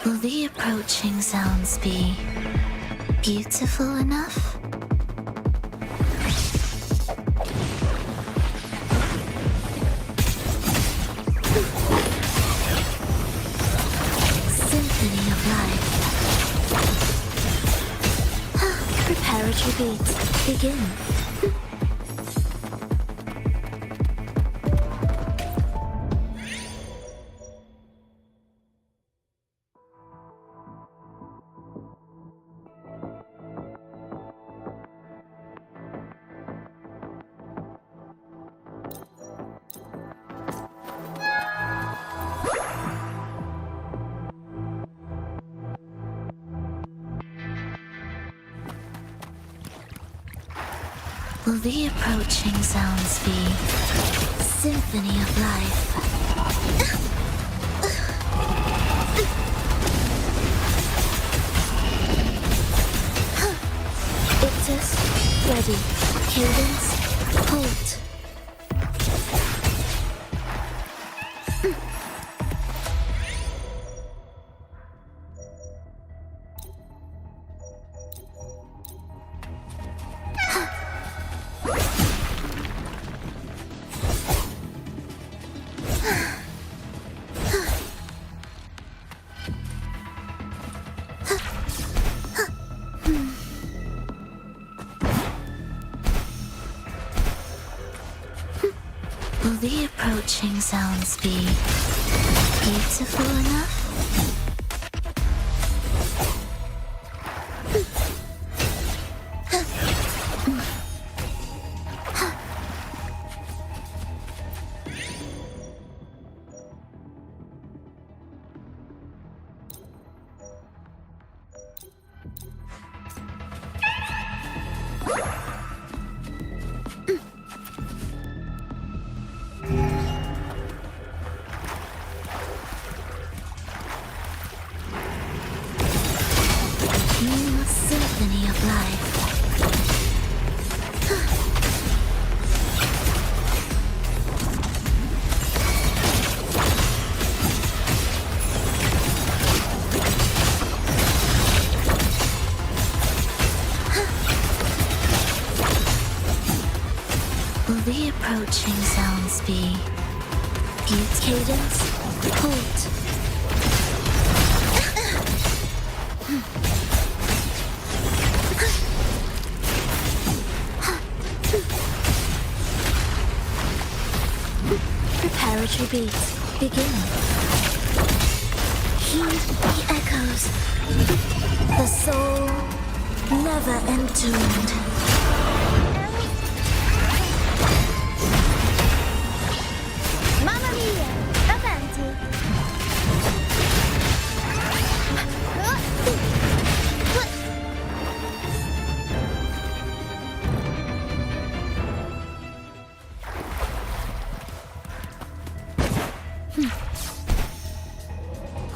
Will the approaching sounds be beautiful enough? Symphony of life. Preparatory beats begin. Will the approaching sounds be symphony of life? Ictus, ready. Cadence, halt. Will the approaching sounds be beautiful enough? Symphony of life. Will the approaching sounds be beat cadence? Halt. Preparatory beats begin. Heed the echoes. The soul never entombed. Mamma mia! Avanti!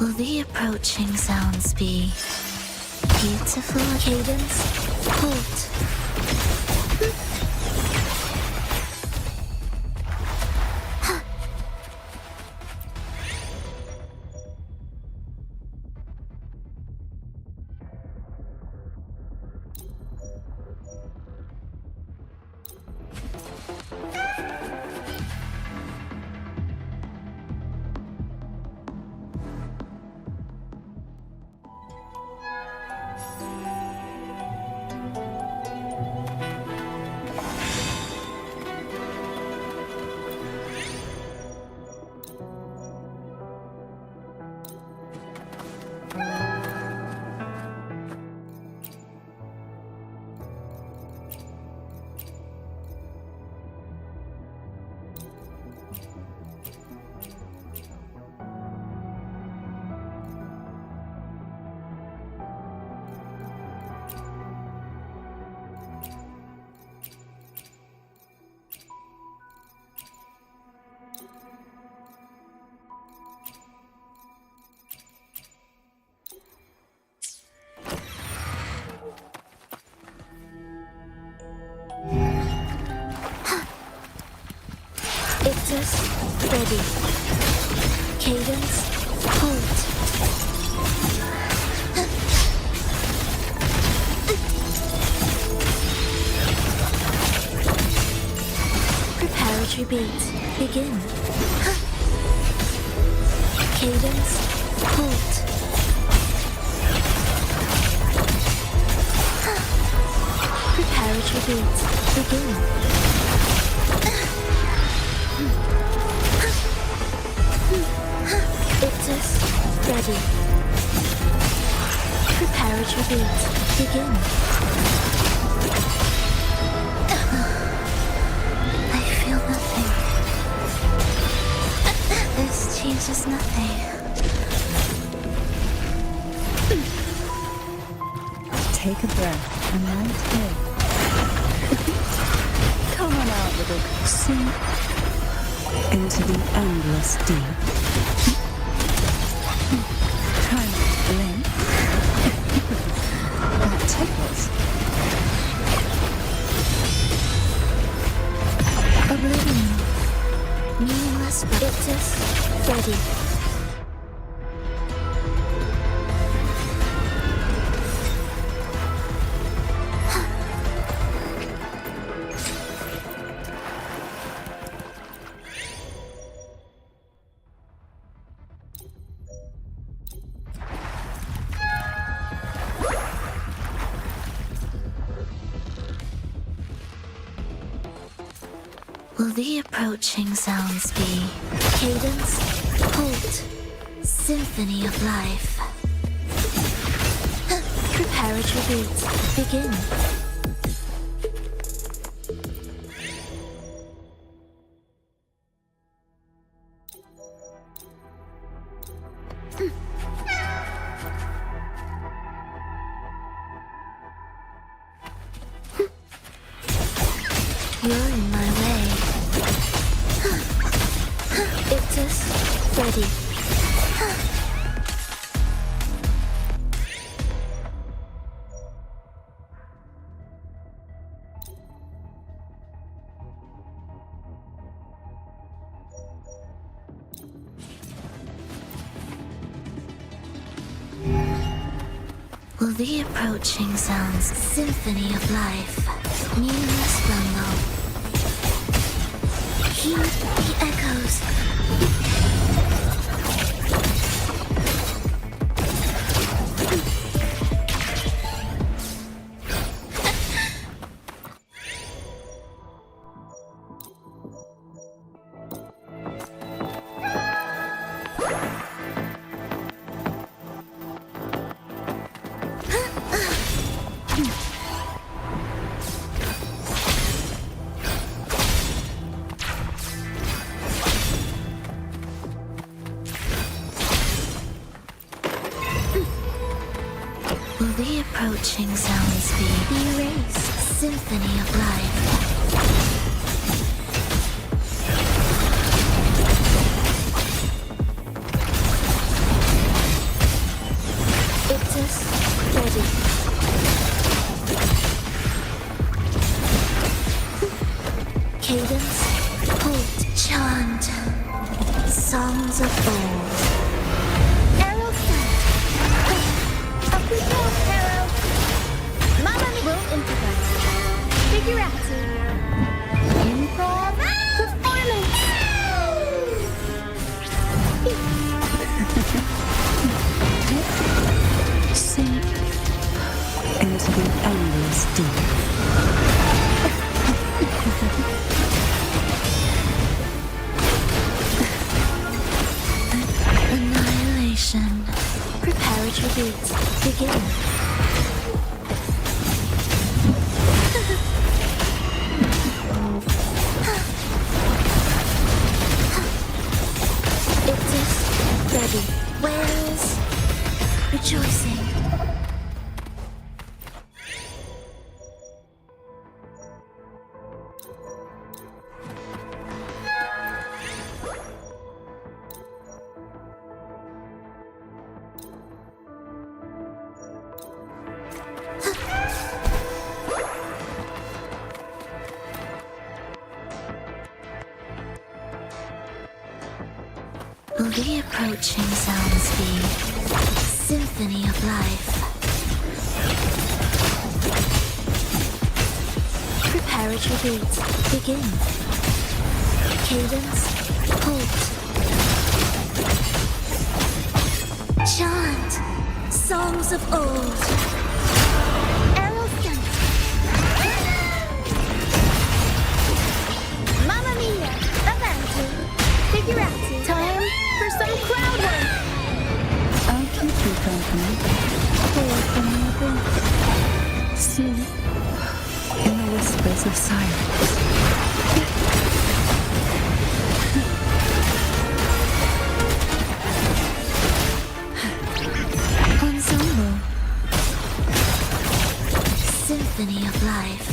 Will the approaching sounds be beautiful cadence? Halt. Ictus, ready. Cadence, halt. beat, begin. Cadence, halt. Preparatory beat, begin. Ictus, ready. Preparatory beat, begin. I feel nothing. This changes nothing. Take a breath and light in. Come on out, little. Sink into the endless deep. Try not to blink. That tickles. Oblivion. Meaningless Ictus, ready. Will the approaching sounds be cadence, halt, symphony of life? Preparatory beat, begin. You're in my way. Ictus, ready. Will the approaching sounds symphony of life? Meaningless rumble. Heed the echoes. Will the approaching sounds be erased? Symphony of life. Ictus, ready. Cadence, halt, chant. Songs of old. Arrow set. Up we go, Arrow. Mama will improvise. Figurati. Improv performance. Sink into the endless deep. Annihilation. Preparatory beat, begin. Ictus, ready. Where's rejoicing? Will the approaching sounds be symphony of life? Preparatory beat, begin. Cadence, halt. Chant, songs of old. Arrow sent. Mamma mia, avanti. Figurati. Time for some crowd work. I'll keep you company. Sleep in the whispers of silence. Ensemble. Symphony of life.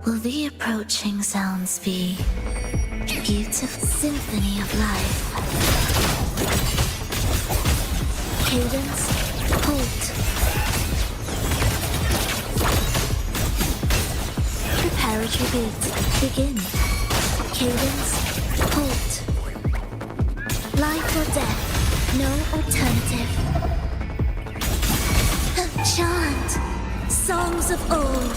Will the approaching sounds be beautiful symphony of life? Cadence, halt. Preparatory beat, begin. Cadence, halt. Life or death, no alternative. Chant, songs of old.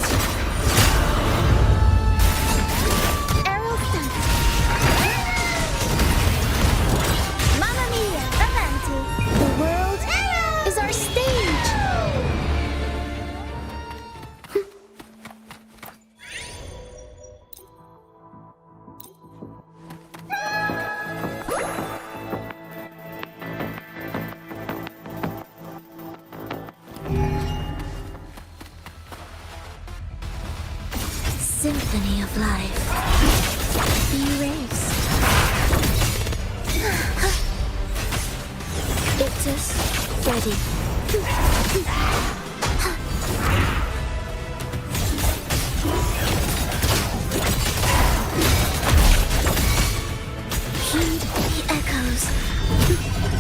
Symphony of life. Erased. Ictus, ready. Heed the echoes.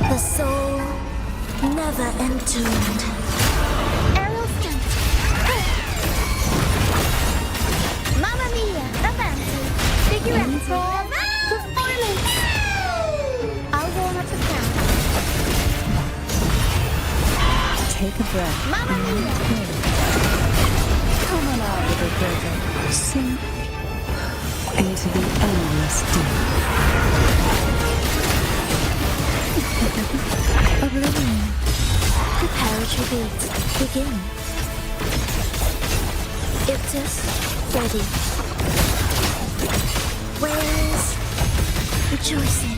The soul never entombed. Improv performance. I'll warm up the crowd. Take a breath. Mamma mia. Come on out, little brother. Sink into the endless deep. Oblivion. Preparatory beat, begin. Ictus, ready. Where's rejoicing?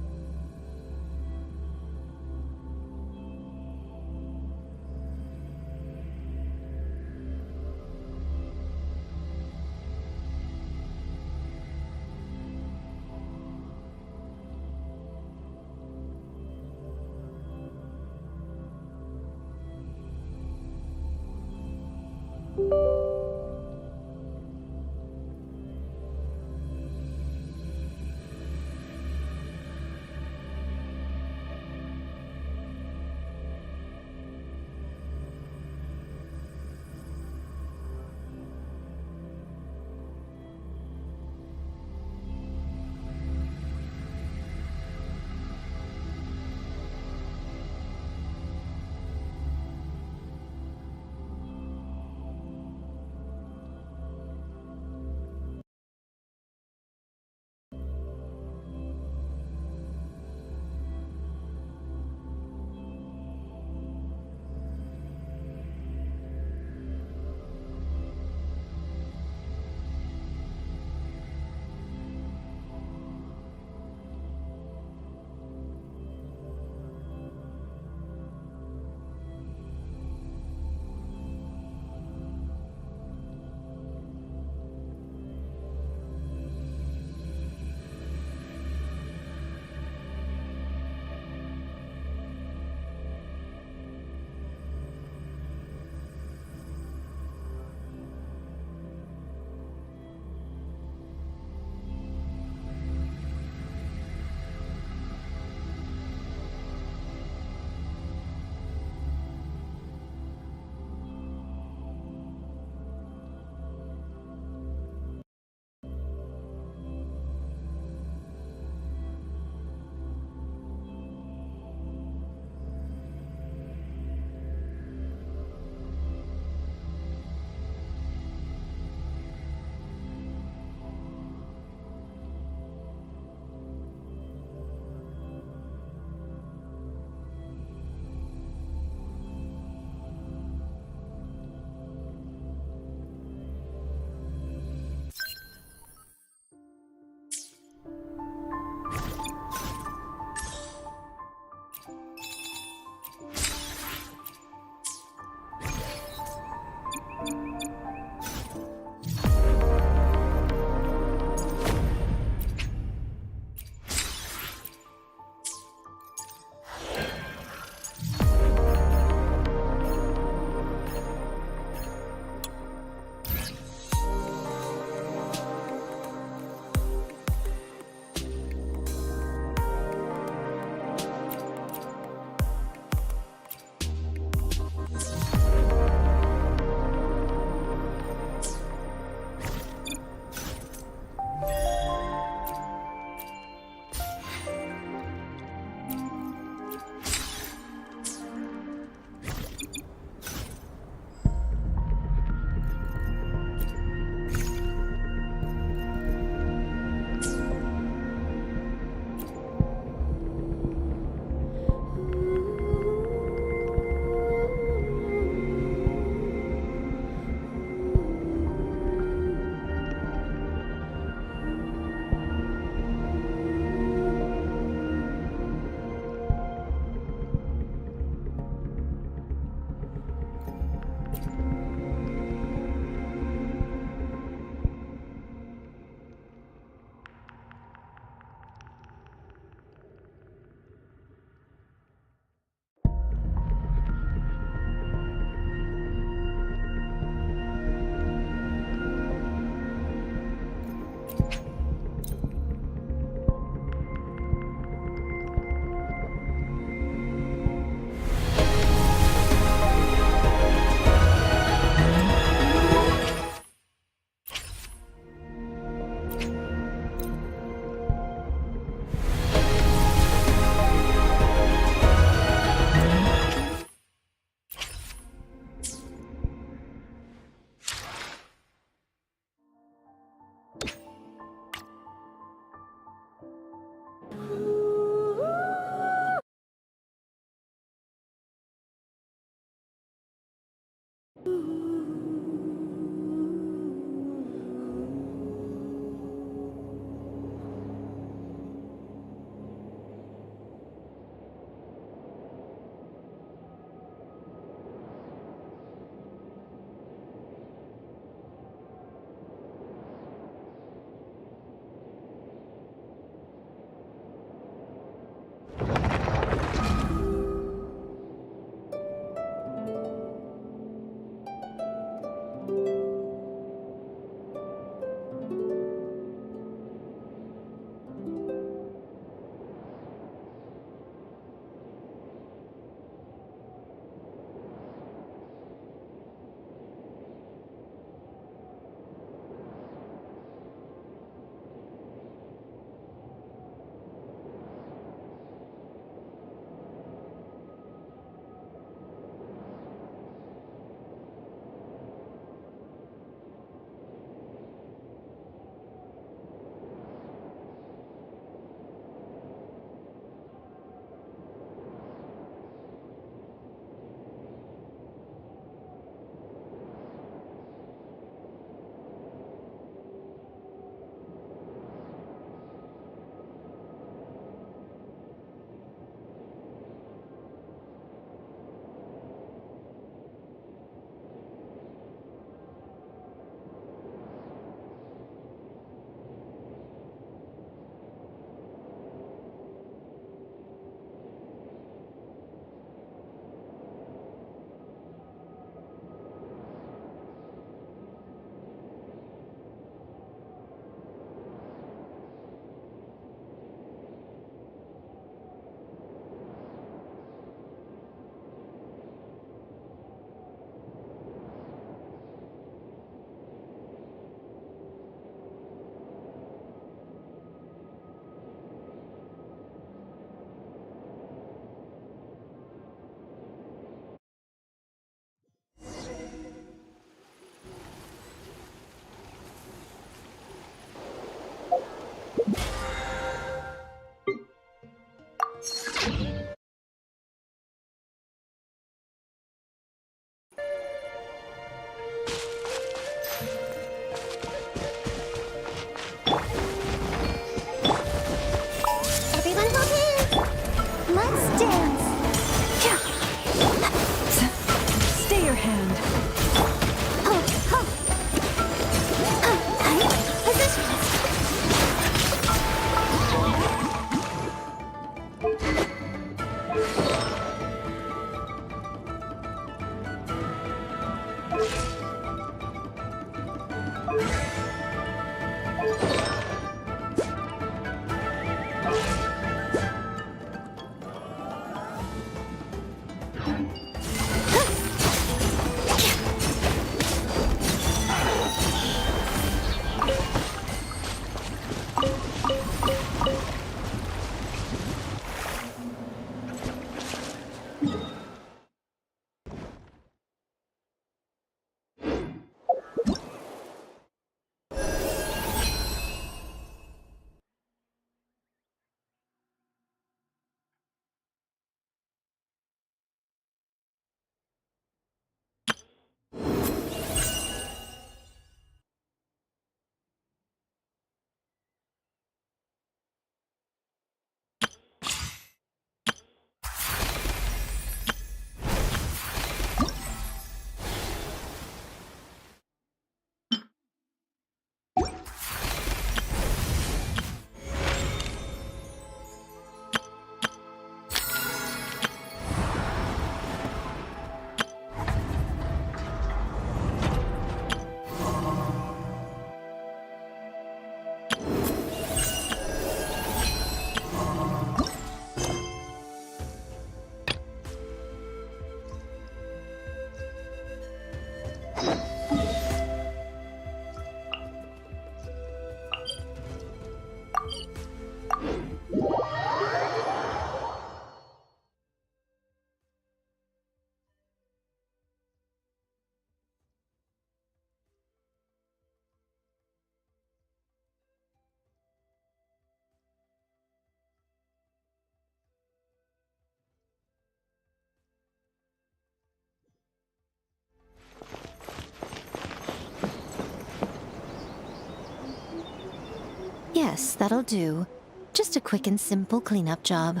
Yes, that'll do. Just a quick and simple cleanup job.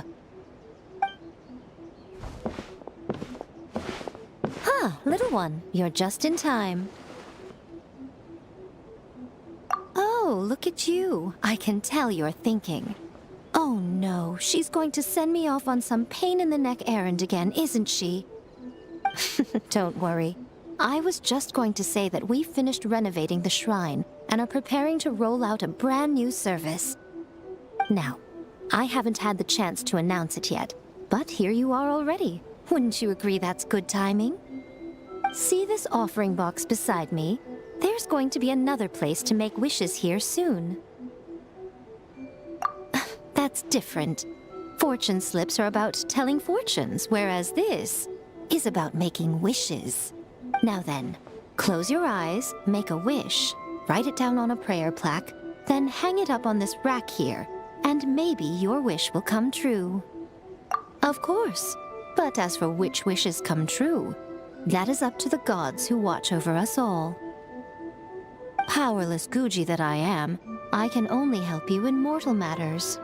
Huh, little one, you're just in time. Oh, look at you. I can tell you're thinking. Oh no, she's going to send me off on some pain-in-the-neck errand again, isn't she? Don't worry. I was just going to say that we finished renovating the shrine and are preparing to roll out a brand new service. Now, I haven't had the chance to announce it yet, but here you are already. Wouldn't you agree that's good timing? See this offering box beside me? There's going to be another place to make wishes here soon. That's different. Fortune slips are about telling fortunes, whereas this is about making wishes. Now then, close your eyes, make a wish, write it down on a prayer plaque, then hang it up on this rack here, and maybe your wish will come true. Of course, but as for which wishes come true, that is up to the gods who watch over us all. Powerless Guji that I am, I can only help you in mortal matters.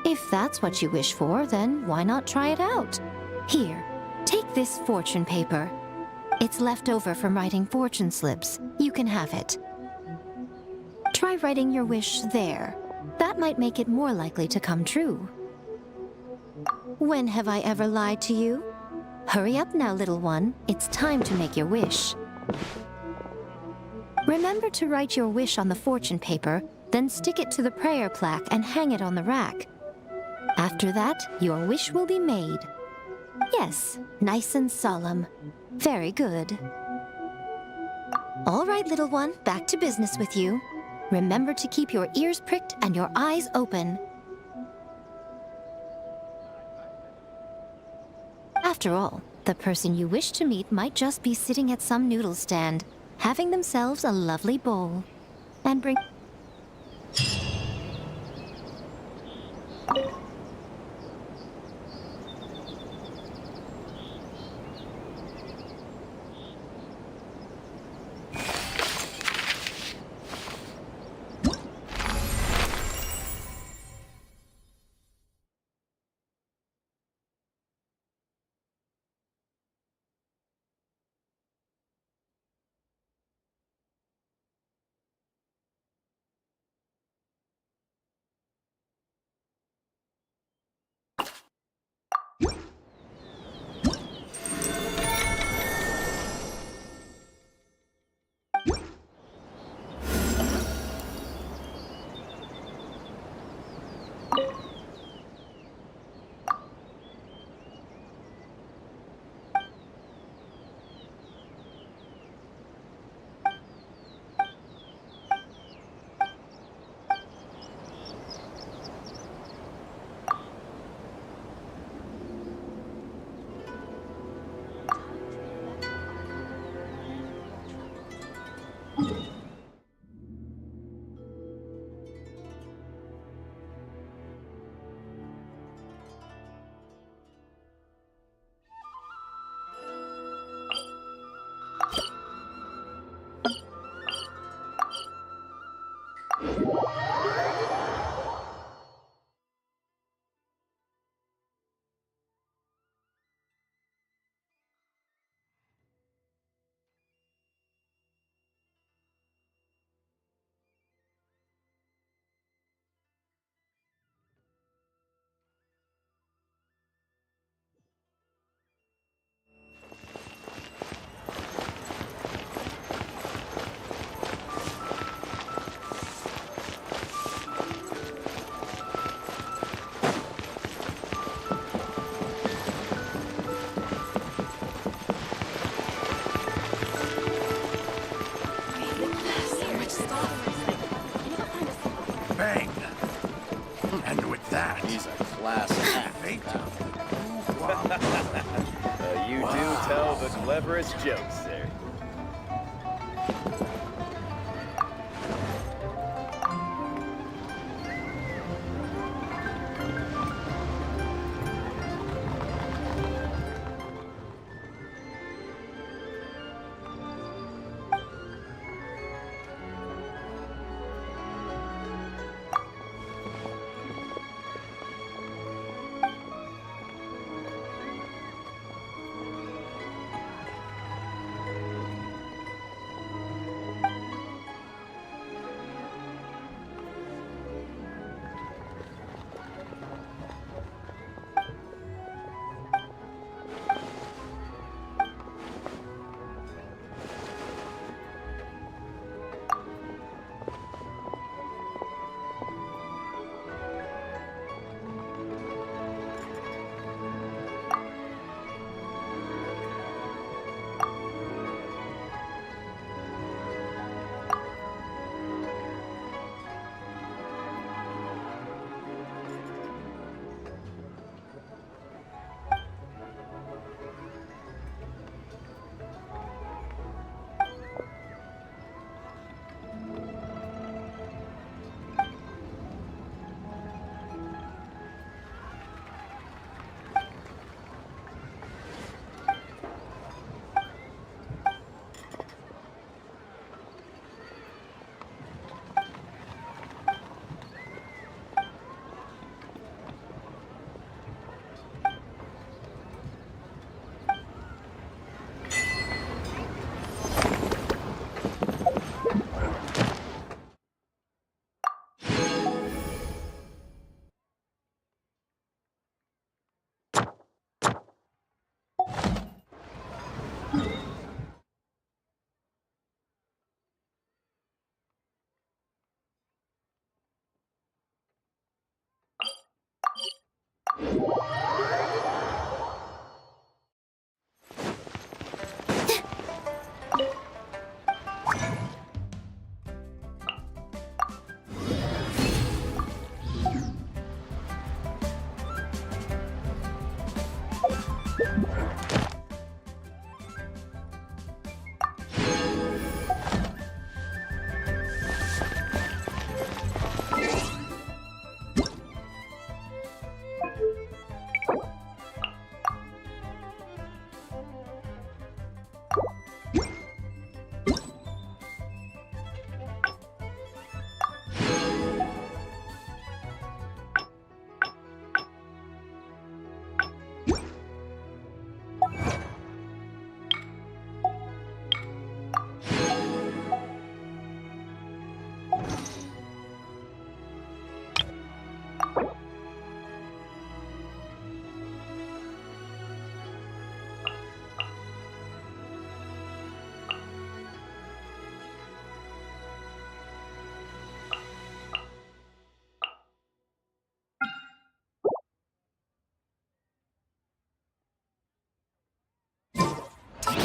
If that's what you wish for, then why not try it out? Here, take this fortune paper. It's left over from writing fortune slips. You can have it. Try writing your wish there. That might make it more likely to come true. When have I ever lied to you? Hurry up now, little one. It's time to make your wish. Remember to write your wish on the fortune paper, then stick it to the prayer plaque and hang it on the rack. After that, your wish will be made. Yes, nice and solemn. Very good. All right, little one, back to business with you. Remember to keep your ears pricked and your eyes open. After all, the person you wish to meet might just be sitting at some noodle stand, having themselves a lovely bowl. And bring... Bang! And with that, He's a class act. fate. You do tell the cleverest jokes there.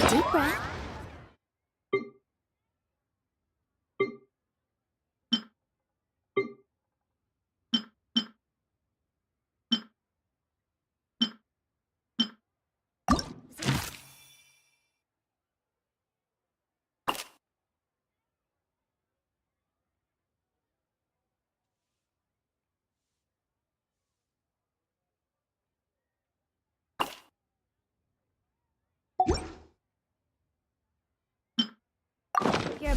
Deep breath. Here.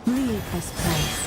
Leave this place.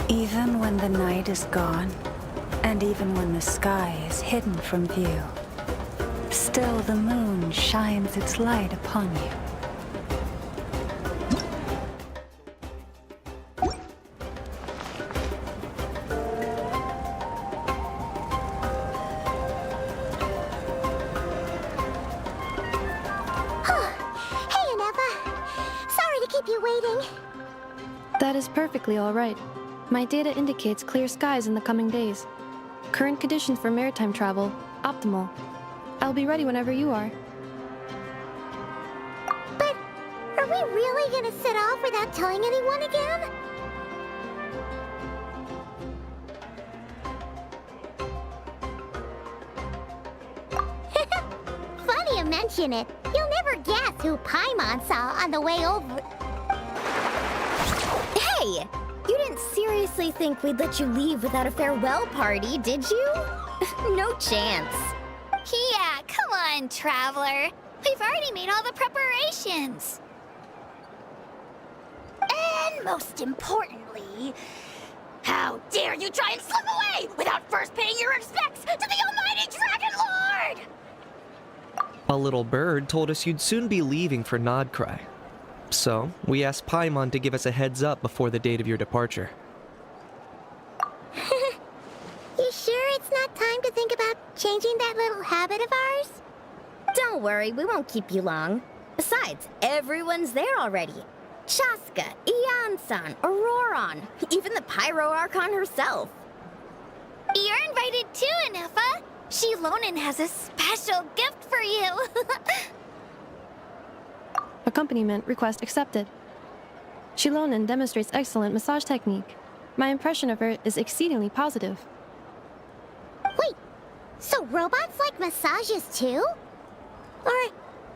Even when the night is gone, and even when the sky is hidden from view, still the moon shines its light upon you. Hey, Aneva. Sorry to keep you waiting. That is perfectly all right. My data indicates clear skies in the coming days. Current conditions for maritime travel, optimal. I'll be ready whenever you are. But are we really gonna set off without telling anyone again? mention it, you'll never guess who Paimon saw on the way over. Hey! You didn't seriously think we'd let you leave without a farewell party, did you? No chance. Yeah, come on, Traveler. We've already made all the preparations. And most importantly, how dare you try and slip away without first paying your respects to the almighty Dragon Lord! A little bird told us you'd soon be leaving for KRAI. So, we asked Paimon to give us a heads up before the date of your departure. You sure it's not time to think about changing that little habit of ours? Don't worry, we won't keep you long. Besides, everyone's there already. Chaska, Ian-san, Auroron, even the Pyro Archon herself. You're invited too, Anefa. Shilonen has a special gift for you. Accompaniment request accepted. Shilonen demonstrates excellent massage technique. My impression of her is exceedingly positive. Wait, so robots like massages too? Or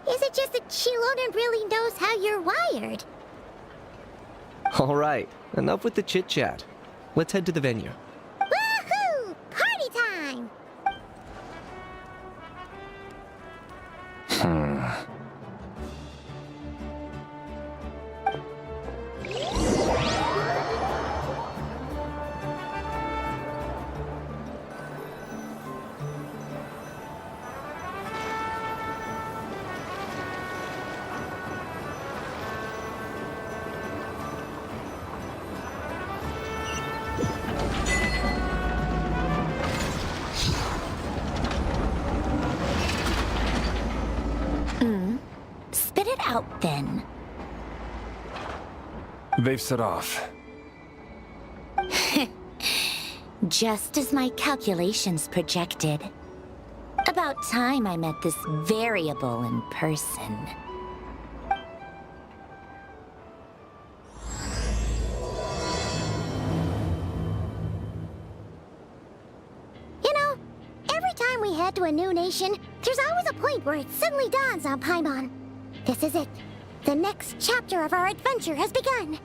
is it just that Shilonen really knows how you're wired? Alright, enough with the chit-chat. Let's head to the venue. Woohoo! Party time! Spit it out, then. They've set off. Just as my calculations projected. About time I met this variable in person. You know, every time we head to a new nation, there's always a point where it suddenly dawns on Paimon. This is it. The next chapter of our adventure has begun.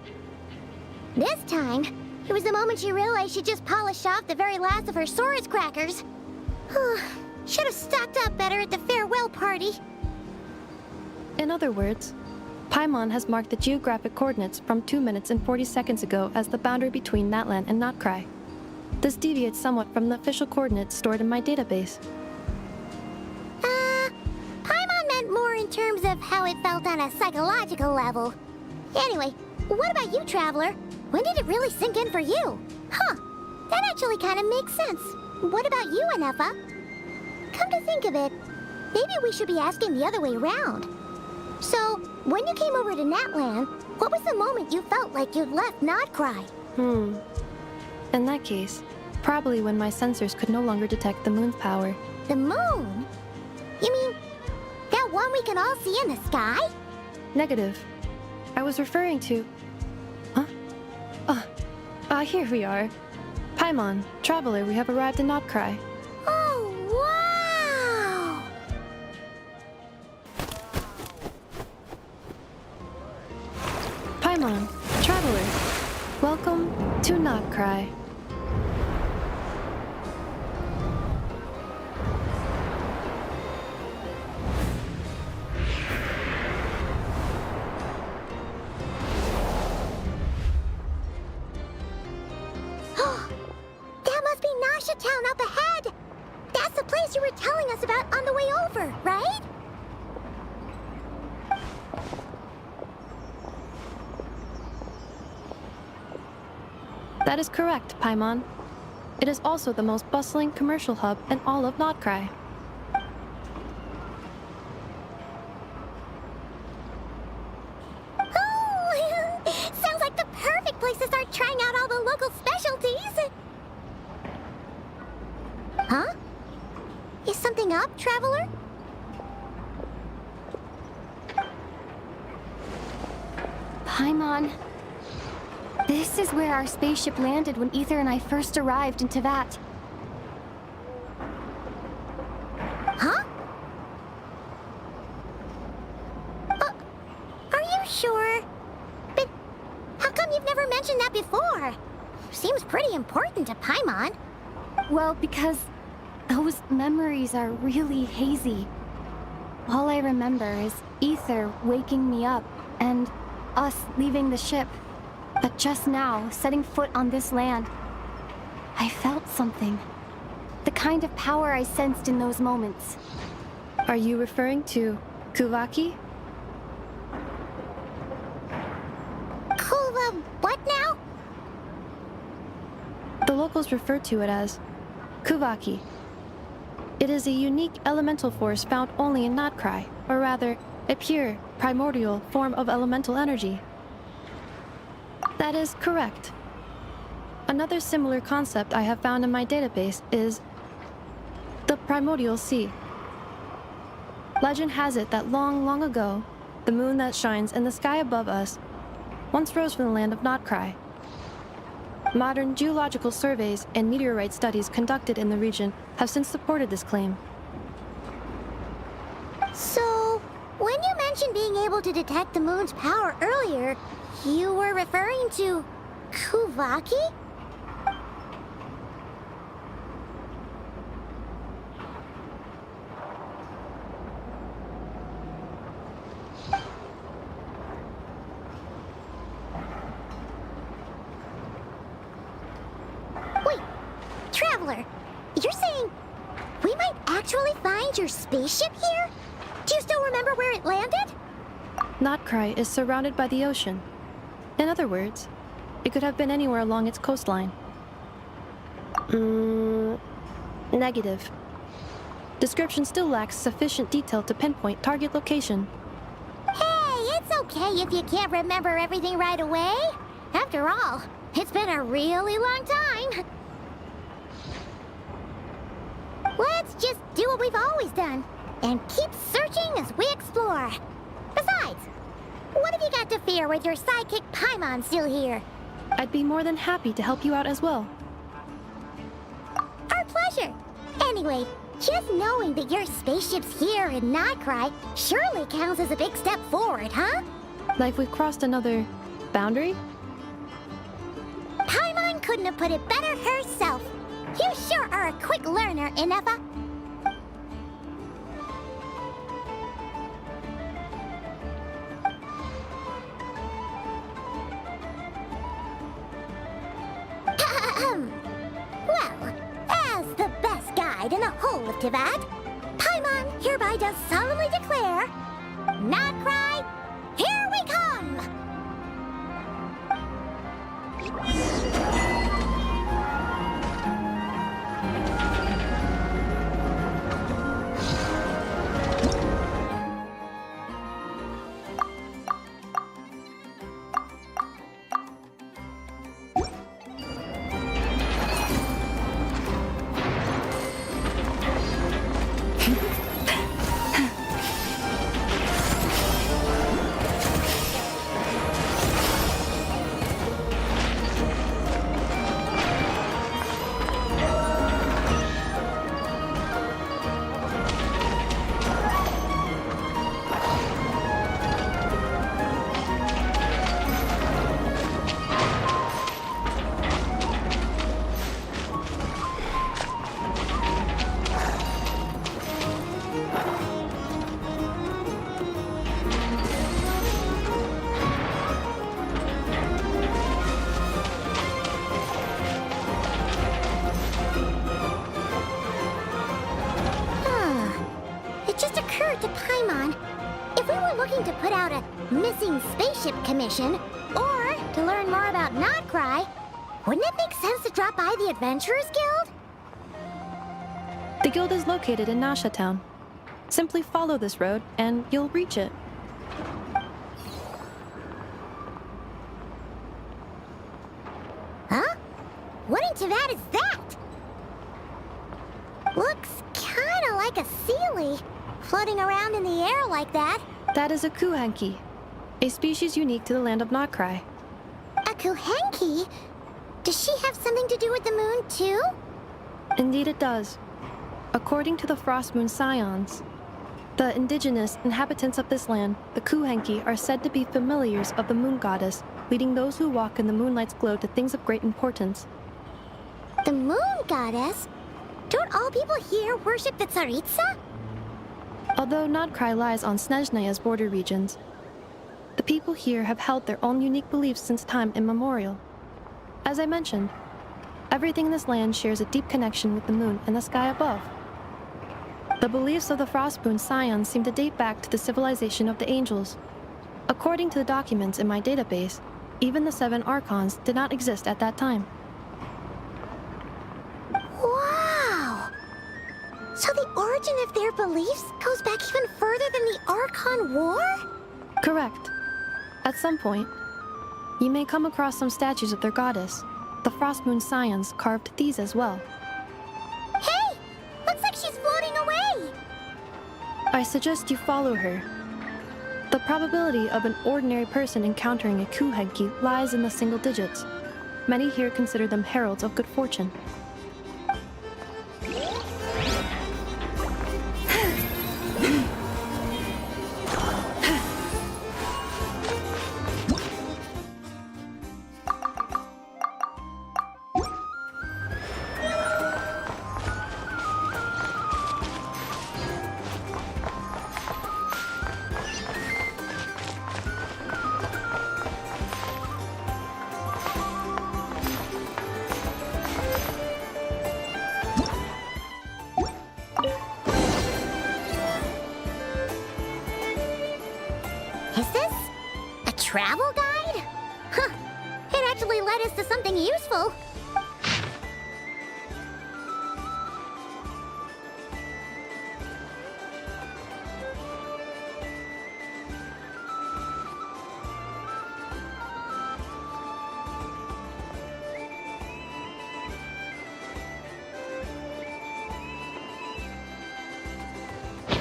This time, it was the moment she realized she just polished off the very last of her Saurus crackers. Should have stocked up better at the farewell party. In other words, Paimon has marked the geographic coordinates from 2 minutes and 40 seconds ago as the boundary between Natlan and KRAI. This deviates somewhat from the official coordinates stored in my database. Paimon meant more in terms of how it felt on a psychological level. Anyway, what about you, Traveler? When did it really sink in for you? Huh, that actually kind of makes sense. What about you, Anefa? Come to think of it, maybe we should be asking the other way around. So, when you came over to Natlan, what was the moment you felt like you'd left KRAI? In that case, probably when my sensors could no longer detect the moon's power. The moon? You mean that one we can all see in the sky? Negative. I was referring to... Huh? Here we are. Paimon, Traveler, we have arrived in KRAI. Oh, wow! Paimon, Traveler, welcome to KRAI. That must be Nasha Town up ahead! That's the place you were telling us about on the way over, right? That is correct, Paimon. It is also the most bustling commercial hub in all of KRAI. Oh, sounds like the perfect place to start trying out all the local specialties. Huh? Is something up, Traveler? Paimon. This is where our spaceship landed when Ether and I first arrived in Tevat. Huh? you've never mentioned that before? Seems pretty important to Paimon. Well, because those memories are really hazy. All I remember is Ether waking me up and us leaving the ship. But just now, setting foot on this land, I felt something. The kind of power I sensed in those moments. Are you referring to Kuvaki? Kuva, what now? The locals refer to it as Kuvaki. It is a unique elemental force found only in Natkrai, or rather, a pure, primordial form of elemental energy. That is correct. Another similar concept I have found in my database is the primordial sea. Legend has it that long, long ago, the moon that shines in the sky above us once rose from the land of Natkrai. Modern geological surveys and meteorite studies conducted in the region have since supported this claim. So, when you mentioned being able to detect the moon's power earlier, you were referring to Kuvaki? Wait, Traveler, you're saying we might actually find your spaceship here? Do you still remember where it landed? Natkrai is surrounded by the ocean. In other words, it could have been anywhere along its coastline. Negative. Description still lacks sufficient detail to pinpoint target location. Hey, it's okay if you can't remember everything right away. After all, it's been a really long time. Let's just do what we've always done and keep searching as we explore. Besides, what have you got to fear with your sidekick Paimon still here? I'd be more than happy to help you out as well. Our pleasure. Anyway, just knowing that your spaceship's here in Natkrai surely counts as a big step forward, huh? Like we've crossed another boundary? Paimon couldn't have put it better herself. You sure are a quick learner, Inefa. Well, as the best guide in the whole of Tivat, Paimon hereby does solemnly declare, Natkrai, here we come! To Paimon, if we were looking to put out a missing spaceship commission, or to learn more about Natkrai, wouldn't it make sense to drop by the Adventurers Guild? The guild is located in Nasha Town. Simply follow this road and you'll reach it. Huh? What in Tivat is that? Looks kinda like a Sealy. Floating around in the air like that. That is a Kuhenki, a species unique to the land of Natkrai. A Kuhenki? Does she have something to do with the moon, too? Indeed it does. According to the Frost Moon Scions, The indigenous inhabitants of this land, the Kuhenki, are said to be familiars of the moon goddess, leading those who walk in the moonlight's glow to things of great importance. The moon goddess? Don't all people here worship the Tsaritsa? Although Nodkrai lies on Snezhnaya's border regions, the people here have held their own unique beliefs since time immemorial. As I mentioned, everything in this land shares a deep connection with the moon and the sky above. The beliefs of the Frostmoon Scions seem to date back to the civilization of the angels. According to the documents in my database, even the 7 Archons did not exist at that time. Wow! So the origin of their beliefs goes back even further than the Archon War? Correct. At some point, you may come across some statues of their goddess. The Frostmoon Scions carved these as well. Hey! Looks like she's floating away! I suggest you follow her. The probability of an ordinary person encountering a Kuhenki lies in the single digits. Many here consider them heralds of good fortune. Is this a travel guide? Huh. It actually led us to something useful.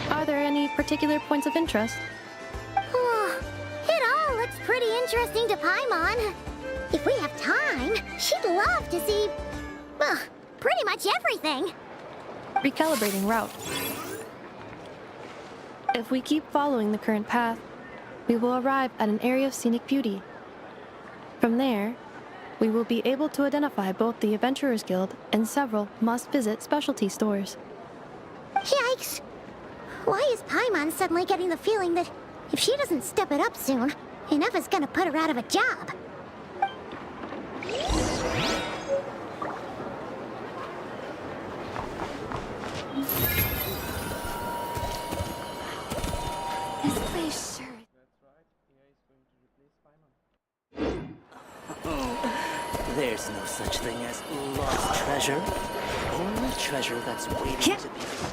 Are there any particular points of interest? It all looks pretty interesting to Paimon. If we have time, she'd love to see, pretty much everything. Recalibrating route. If we keep following the current path, we will arrive at an area of scenic beauty. From there, we will be able to identify both the Adventurers Guild and several must-visit specialty stores. Yikes! Why is Paimon suddenly getting the feeling that if she doesn't step it up soon, enough is gonna put her out of a job? This place sure. There's no such thing as lost treasure. Only treasure that's waiting to be found.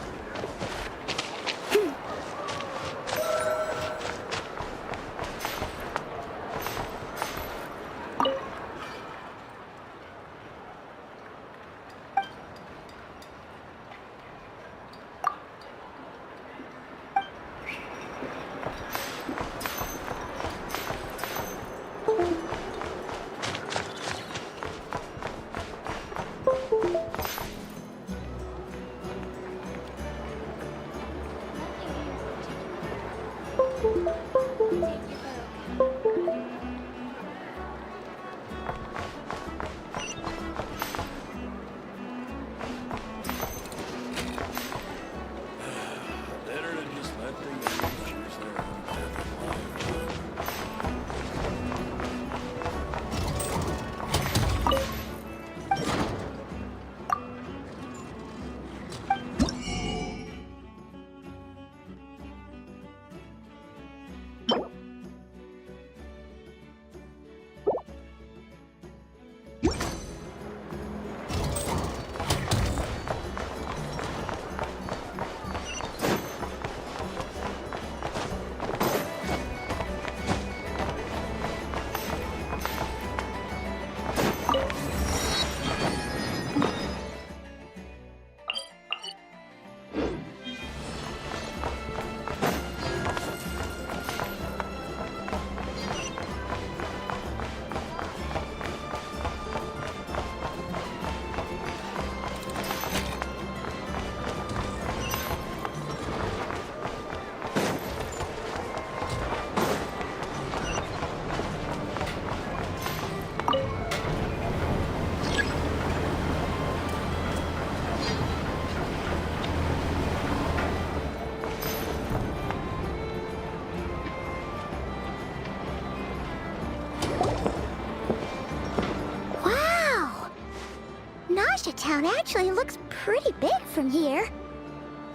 Town actually looks pretty big from here.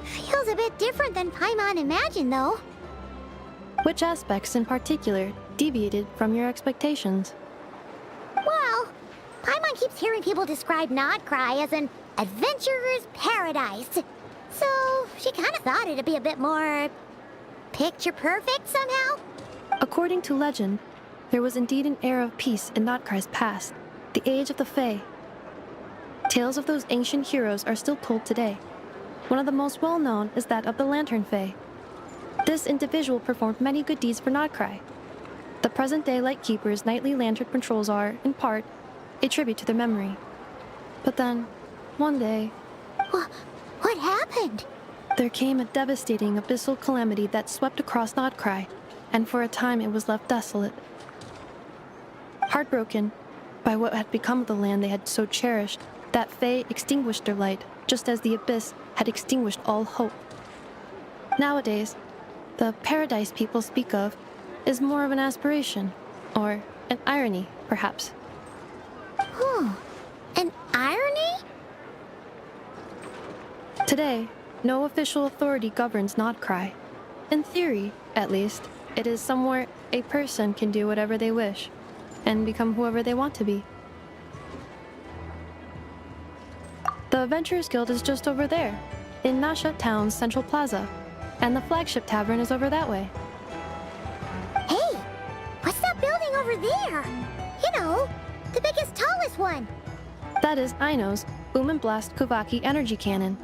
Feels a bit different than Paimon imagined, though. Which aspects in particular deviated from your expectations? Well, Paimon keeps hearing people describe KRAI as an adventurer's paradise. So she kind of thought it'd be a bit more picture perfect somehow. According to legend, there was indeed an era of peace in KRAI's past, the age of the Fae. Tales of those ancient heroes are still told today. One of the most well-known is that of the Lantern Fae. This individual performed many good deeds for KRAI. The present-day Lightkeeper's nightly lantern patrols are, in part, a tribute to their memory. But then, one day... What happened? There came a devastating abyssal calamity that swept across KRAI, and for a time it was left desolate. Heartbroken by what had become of the land they had so cherished, that Fae extinguished their light, just as the abyss had extinguished all hope. Nowadays, the paradise people speak of is more of an aspiration, or an irony, perhaps. An irony? Today, no official authority governs KRAI. In theory, at least, it is somewhere a person can do whatever they wish, and become whoever they want to be. The Adventurers Guild is just over there, in Nasha Town's Central Plaza, and the flagship tavern is over that way. Hey, what's that building over there? You know, the biggest, tallest one. That is Aino's Blast Kuvaki energy cannon.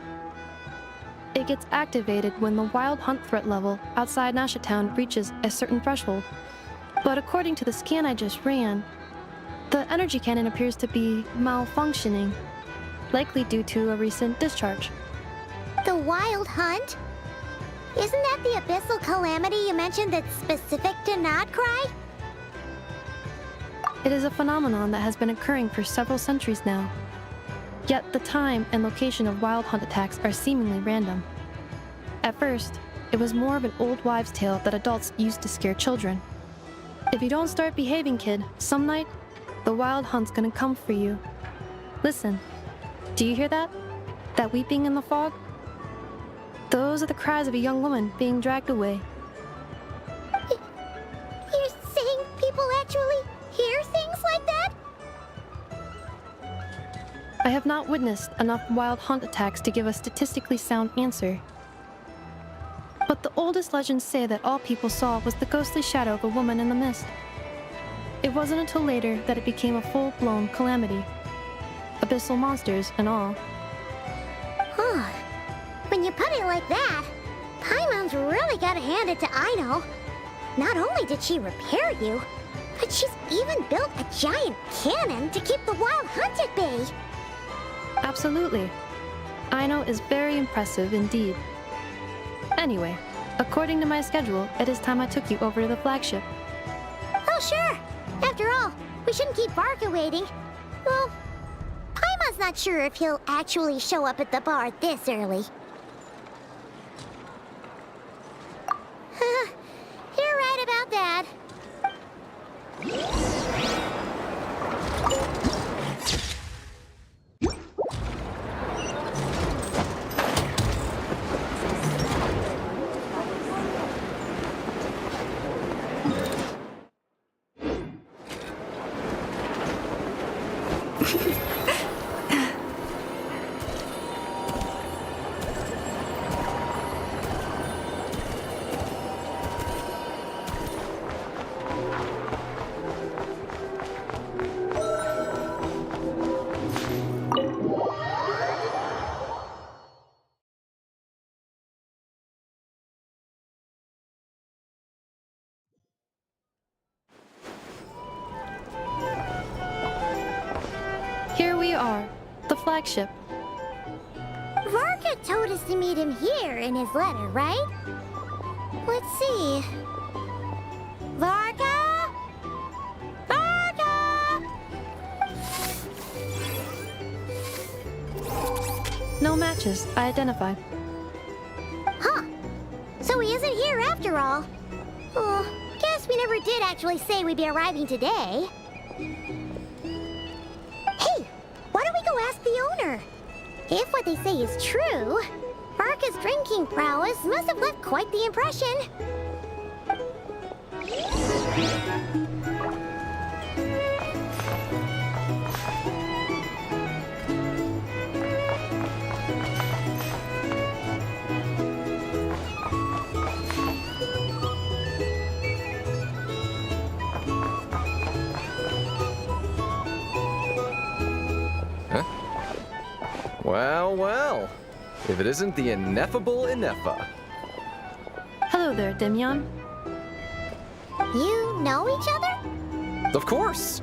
It gets activated when the wild hunt threat level outside Nasha Town reaches a certain threshold. But according to the scan I just ran, the energy cannon appears to be malfunctioning, likely due to a recent discharge. The wild hunt? Isn't that the abyssal calamity you mentioned that's specific to KRAI? It is a phenomenon that has been occurring for several centuries now. Yet the time and location of wild hunt attacks are seemingly random. At first, it was more of an old wives' tale that adults used to scare children. If you don't start behaving, kid, some night, the wild hunt's gonna come for you. Listen, do you hear that? That weeping in the fog? Those are the cries of a young woman being dragged away. You're saying people actually hear things like that? I have not witnessed enough wild hunt attacks to give a statistically sound answer. But the oldest legends say that all people saw was the ghostly shadow of a woman in the mist. It wasn't until later that it became a full-blown calamity. Abyssal monsters and all. Huh. When you put it like that, Paimon's really gotta hand it to Aino. Not only did she repair you, but she's even built a giant cannon to keep the wild hunt at bay. Absolutely. Aino is very impressive indeed. Anyway, according to my schedule, it is time I took you over to the flagship. Oh, sure. After all, we shouldn't keep Barca waiting. Well, Paimon's not sure if he'll actually show up at the bar this early. You're right about that. Here we are, the flagship. Varka told us to meet him here in his letter, right? Let's see. Varka? Varka! No matches, I identified. Huh. So he isn't here after all. Oh, guess we never did actually say we'd be arriving today. Hey, why don't we go ask the owner? what they say is true, Varka's drinking prowess must have left quite the impression. Well, well. If it isn't the ineffable Inefa. Hello there, Demyon. You know each other? Of course!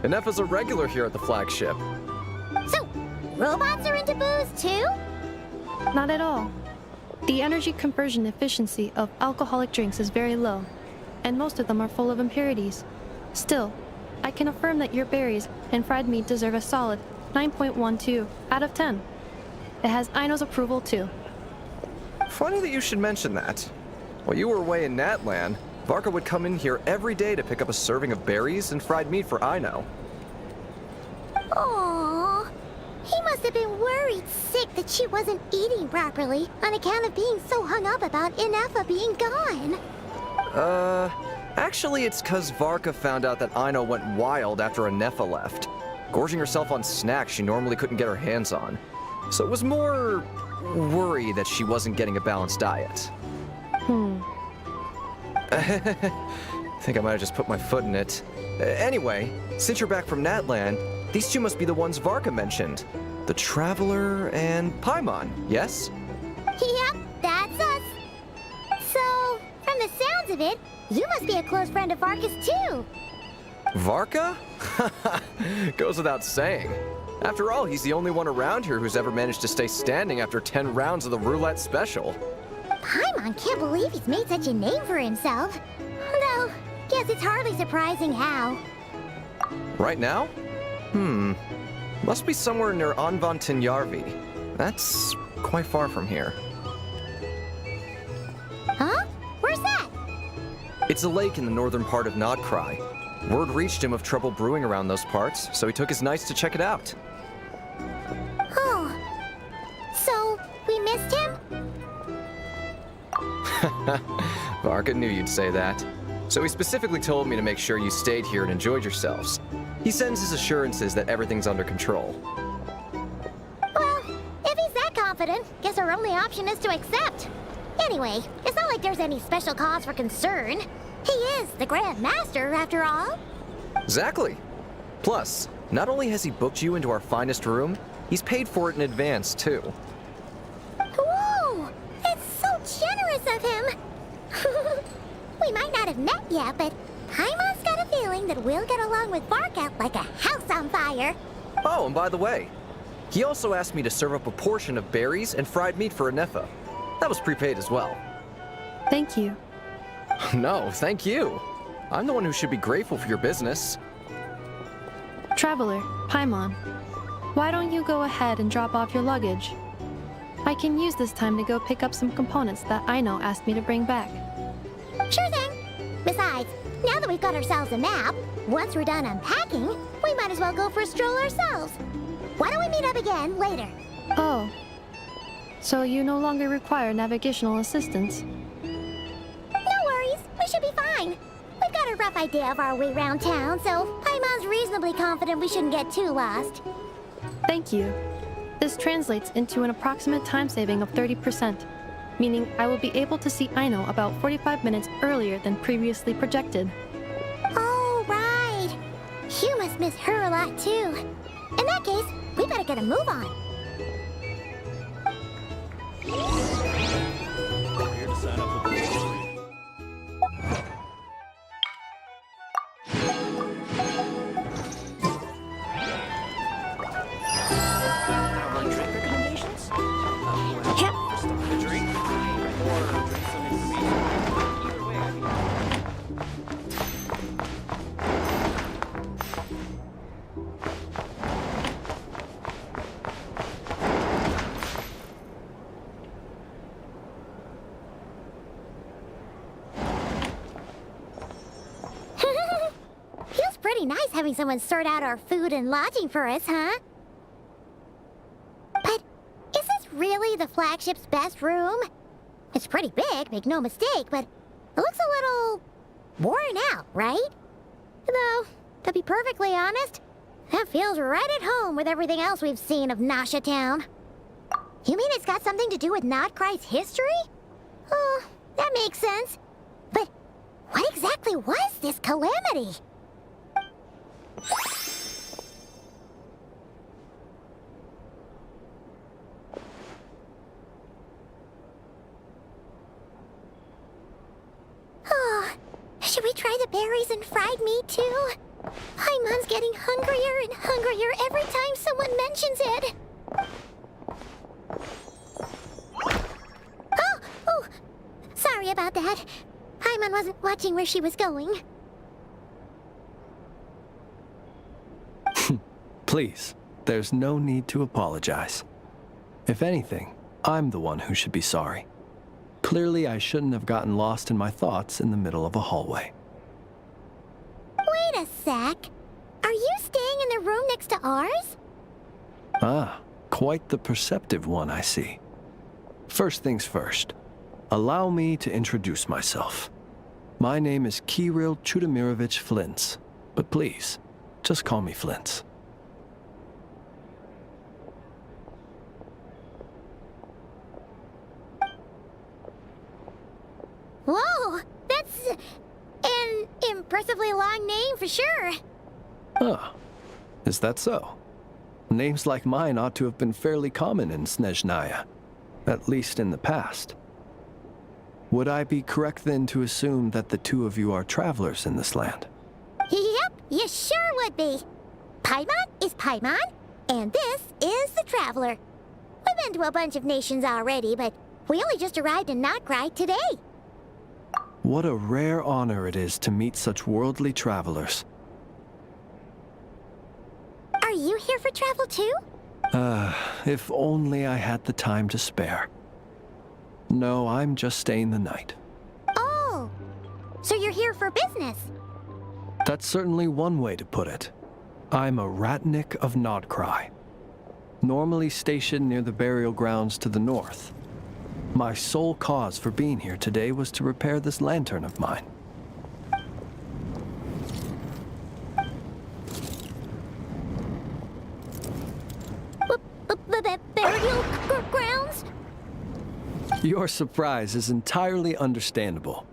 Inefa's a regular here at the flagship. So, robots are into booze too? Not at all. The energy conversion efficiency of alcoholic drinks is very low, and most of them are full of impurities. Still, I can affirm that your berries and fried meat deserve a solid 9.12 out of 10. It has Aino's approval too. Funny that you should mention that. While you were away in Natlan, Varka would come in here every day to pick up a serving of berries and fried meat for Aino. Aww. He must have been worried sick that she wasn't eating properly on account of being so hung up about Inefa being gone. Actually it's 'cause Varka found out that Aino went wild after Inefa left, gorging herself on snacks she normally couldn't get her hands on. So it was more worry that she wasn't getting a balanced diet. I think I might have just put my foot in it. Anyway, since you're back from Natlan, these two must be the ones Varka mentioned. The Traveler and Paimon, yes? Yep, that's us. So, from the sounds of it, you must be a close friend of Varka's too. Varka? Goes without saying. After all, he's the only one around here who's ever managed to stay standing after 10 rounds of the roulette special. Paimon can't believe he's made such a name for himself. Though, guess it's hardly surprising how. Right now? Must be somewhere near Anvantinjarvi. That's quite far from here. Huh? Where's that? It's a lake in the northern part of KRAI. Word reached him of trouble brewing around those parts, so he took his knights to check it out. Oh. So, we missed him? Varka knew you'd say that. So he specifically told me to make sure you stayed here and enjoyed yourselves. He sends his assurances that everything's under control. Well, if he's that confident, guess our only option is to accept. Anyway, it's not like there's any special cause for concern. He is the Grand Master, after all. Exactly. Plus, not only has he booked you into our finest room, he's paid for it in advance, too. Whoa! That's so generous of him! We might not have met yet, but Paimon's got a feeling that we'll get along with Varka like a house on fire. Oh, and by the way, he also asked me to serve up a portion of berries and fried meat for Inefa. That was prepaid as well. Thank you. No, thank you. I'm the one who should be grateful for your business. Traveler, Paimon, why don't you go ahead and drop off your luggage? I can use this time to go pick up some components that Aino asked me to bring back. Sure thing. Besides, now that we've got ourselves a map, once we're done unpacking, we might as well go for a stroll ourselves. Why don't we meet up again later? Oh. So you no longer require navigational assistance? No worries, we should be fine. We've got a rough idea of our way around town, so Paimon's reasonably confident we shouldn't get too lost. Thank you. This translates into an approximate time saving of 30%, meaning I will be able to see Aino about 45 minutes earlier than previously projected. Oh, right. You must miss her a lot, too. In that case, we better get a move on. Here to sign up for the Drink recommendations? A drink? Or drink some information? Either way, I think... Feels pretty nice having someone sort out our food and lodging for us, huh? But is really the flagship's best room? It's pretty big, make no mistake, but it looks a little worn out, right? Though, to be perfectly honest, that feels right at home with everything else we've seen of Nasha Town. You mean it's got something to do with KRAI's history? Oh, that makes sense. But what exactly was this calamity? Oh, should we try the berries and fried meat too? Paimon's getting hungrier and hungrier every time someone mentions it. Oh, sorry about that. Paimon wasn't watching where she was going. Please, there's no need to apologize. If anything, I'm the one who should be sorry. Clearly, I shouldn't have gotten lost in my thoughts in the middle of a hallway. Wait a sec. Are you staying in the room next to ours? Ah, quite the perceptive one, I see. First things first, allow me to introduce myself. My name is Kirill Chudamirovich Flintz, but please, just call me Flintz. Whoa, that's an impressively long name for sure. Ah, is that so? Names like mine ought to have been fairly common in Snezhnaya, at least in the past. Would I be correct then to assume that the two of you are travelers in this land? Yep, you sure would be. Paimon is Paimon, and this is the Traveler. We've been to a bunch of nations already, but we only just arrived in KRAI today. What a rare honor it is to meet such worldly travelers. Are you here for travel too? If only I had the time to spare. No, I'm just staying the night. Oh, so you're here for business? That's certainly one way to put it. I'm a ratnik of KRAI, normally stationed near the burial grounds to the north. My sole cause for being here today was to repair this lantern of mine. Burial grounds? Your surprise is entirely understandable.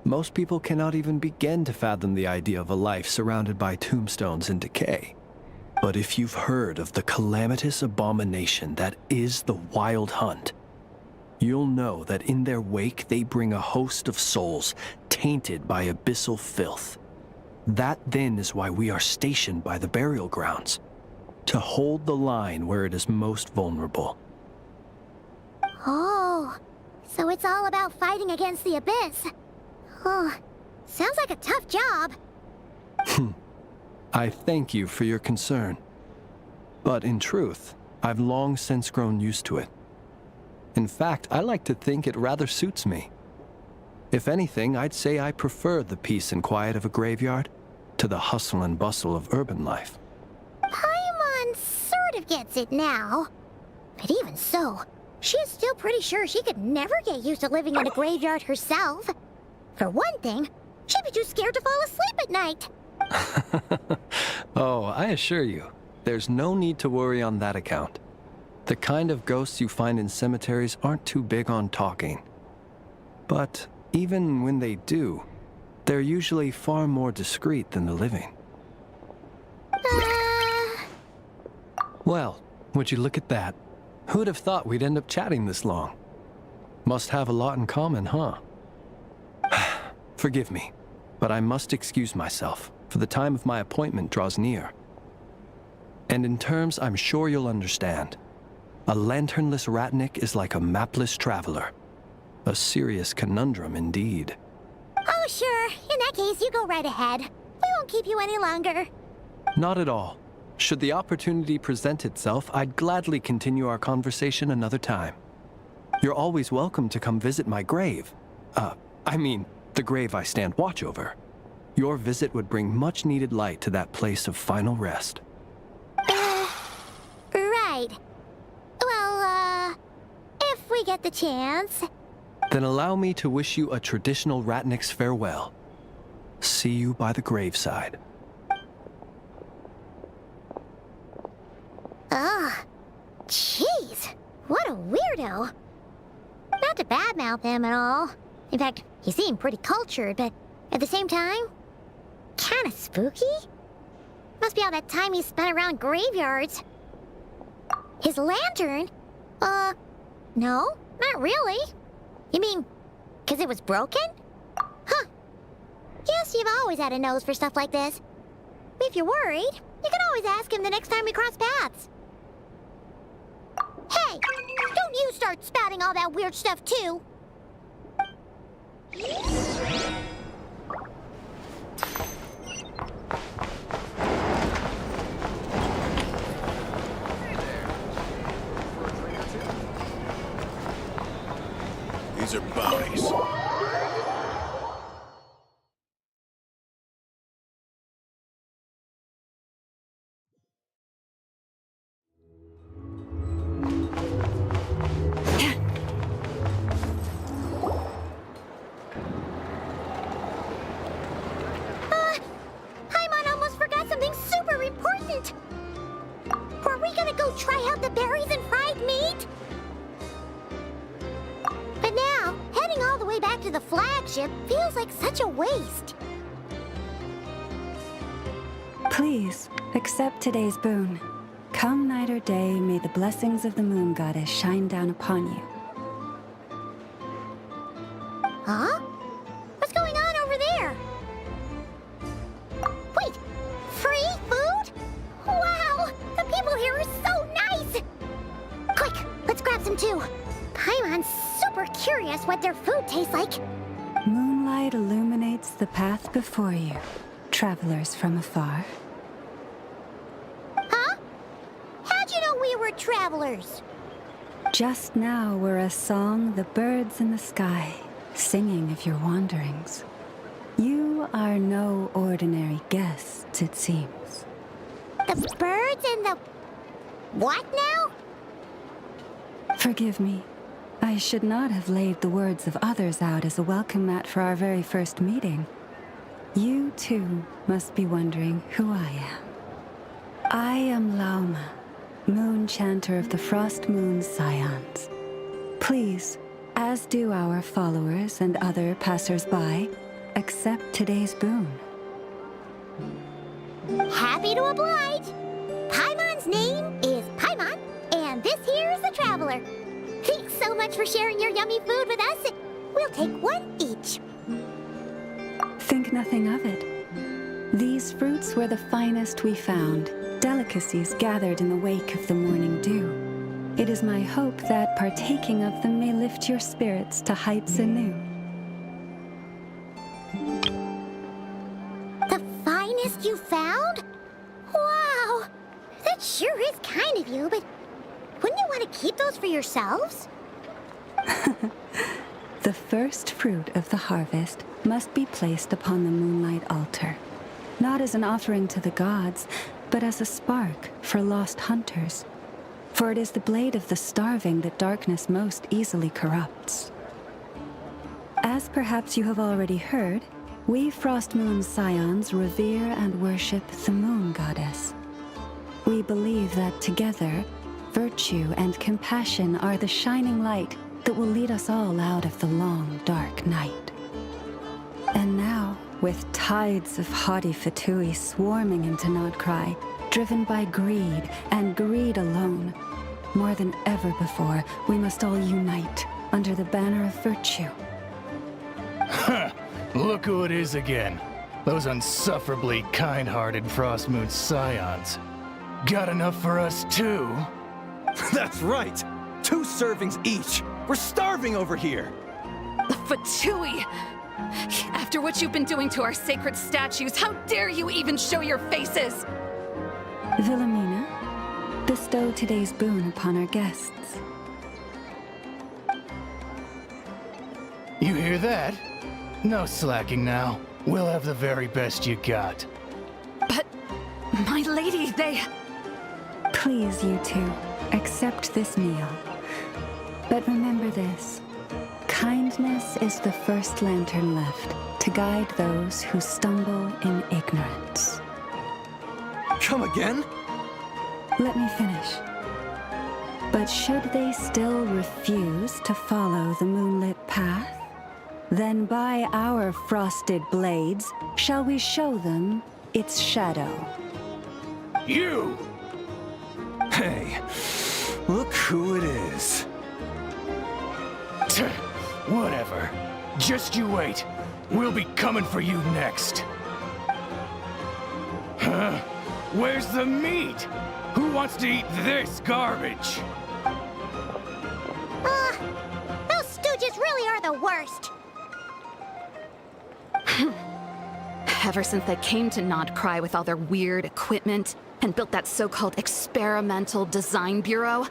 Most people cannot even begin to fathom the idea of a life surrounded by tombstones and decay. But if you've heard of the calamitous abomination that is the Wild Hunt, you'll know that in their wake they bring a host of souls tainted by abyssal filth. That then is why we are stationed by the burial grounds, to hold the line where it is most vulnerable. Oh, so it's all about fighting against the abyss. Oh, sounds like a tough job. I thank you for your concern. But in truth, I've long since grown used to it. In fact, I like to think it rather suits me. If anything, I'd say I prefer the peace and quiet of a graveyard to the hustle and bustle of urban life. Paimon sort of gets it now. But even so, she's still pretty sure she could never get used to living in a graveyard herself. For one thing, she'd be too scared to fall asleep at night. Oh, I assure you, there's no need to worry on that account. The kind of ghosts you find in cemeteries aren't too big on talking. But even when they do, they're usually far more discreet than the living. Well, would you look at that? Who'd have thought we'd end up chatting this long? Must have a lot in common, huh? Forgive me, but I must excuse myself, for the time of my appointment draws near. And in terms I'm sure you'll understand, a lanternless ratnik is like a mapless traveler. A serious conundrum indeed. Oh, sure. In that case, you go right ahead. We won't keep you any longer. Not at all. Should the opportunity present itself, I'd gladly continue our conversation another time. You're always welcome to come visit my grave. The grave I stand watch over. Your visit would bring much-needed light to that place of final rest. Right. Well, get the chance. Then allow me to wish you a traditional Ratnik's farewell. See you by the graveside. Ugh. Jeez. What a weirdo. Not to badmouth him at all. In fact, he seemed pretty cultured, but at the same time, kinda spooky? Must be all that time he spent around graveyards. His lantern? No, not really. You mean, 'cause it was broken? Huh. Guess you've always had a nose for stuff like this. If you're worried, you can always ask him the next time we cross paths. Hey! Don't you start spouting all that weird stuff, too! These are bounties. Paimon almost forgot something super important! Were we gonna go try out the berries and fried meat? But now, heading all the way back to the flagship feels like such a waste. Please, accept today's boon. Come night or day, may the blessings of the moon goddess shine down upon you. Huh? What's going on over there? Wait! Free food? Wow! The people here are so nice! Quick, let's grab some too. Paimon's super curious what their food tastes like. Moonlight illuminates the path before you, travelers from afar. Huh? How'd you know we were travelers? Just now were a song the birds in the sky, singing of your wanderings. You are no ordinary guests, it seems. The birds and the... what now? Forgive me. I should not have laid the words of others out as a welcome mat for our very first meeting. You, too, must be wondering who I am. I am Lauma, moon chanter of the Frost Moon Scions. Please, as do our followers and other passers-by, accept today's boon. Happy to oblige. Paimon's name is Paimon, and this here's the traveler. Thanks so much for sharing your yummy food with us. We'll take one each. Think nothing of it. These fruits were the finest we found, delicacies gathered in the wake of the morning dew. It is my hope that partaking of them may lift your spirits to heights anew. The finest you found? Wow! That sure is kind of you, but wouldn't you want to keep those for yourselves? The first fruit of the harvest must be placed upon the moonlight altar, not as an offering to the gods, but as a spark for lost hunters. For it is the blade of the starving that darkness most easily corrupts. As perhaps you have already heard, we Frost Moon Scions revere and worship the moon goddess. We believe that together, virtue and compassion are the shining light that will lead us all out of the long, dark night. And now, with tides of haughty Fatui swarming into KRAI, driven by greed and greed alone, more than ever before, we must all unite under the banner of virtue. Look who it is again. Those unsufferably kind-hearted Frost Moon Scions. Got enough for us too? That's right! 2 servings each! We're starving over here! Fatui! After what you've been doing to our sacred statues, how dare you even show your faces? Wilhelmina, bestow today's boon upon our guests. You hear that? No slacking now. We'll have the very best you got. But, my lady, they... Please, you two, accept this meal. But remember this. Kindness is the first lantern left to guide those who stumble in ignorance. Come again? Let me finish. But should they still refuse to follow the moonlit path, then by our frosted blades shall we show them its shadow. You! Hey, look who it is. Whatever. Just you wait. We'll be coming for you next. Huh? Where's the meat? Who wants to eat this garbage? Those stooges really are the worst. Ever since they came to KRAI with all their weird equipment and built that so-called experimental design bureau,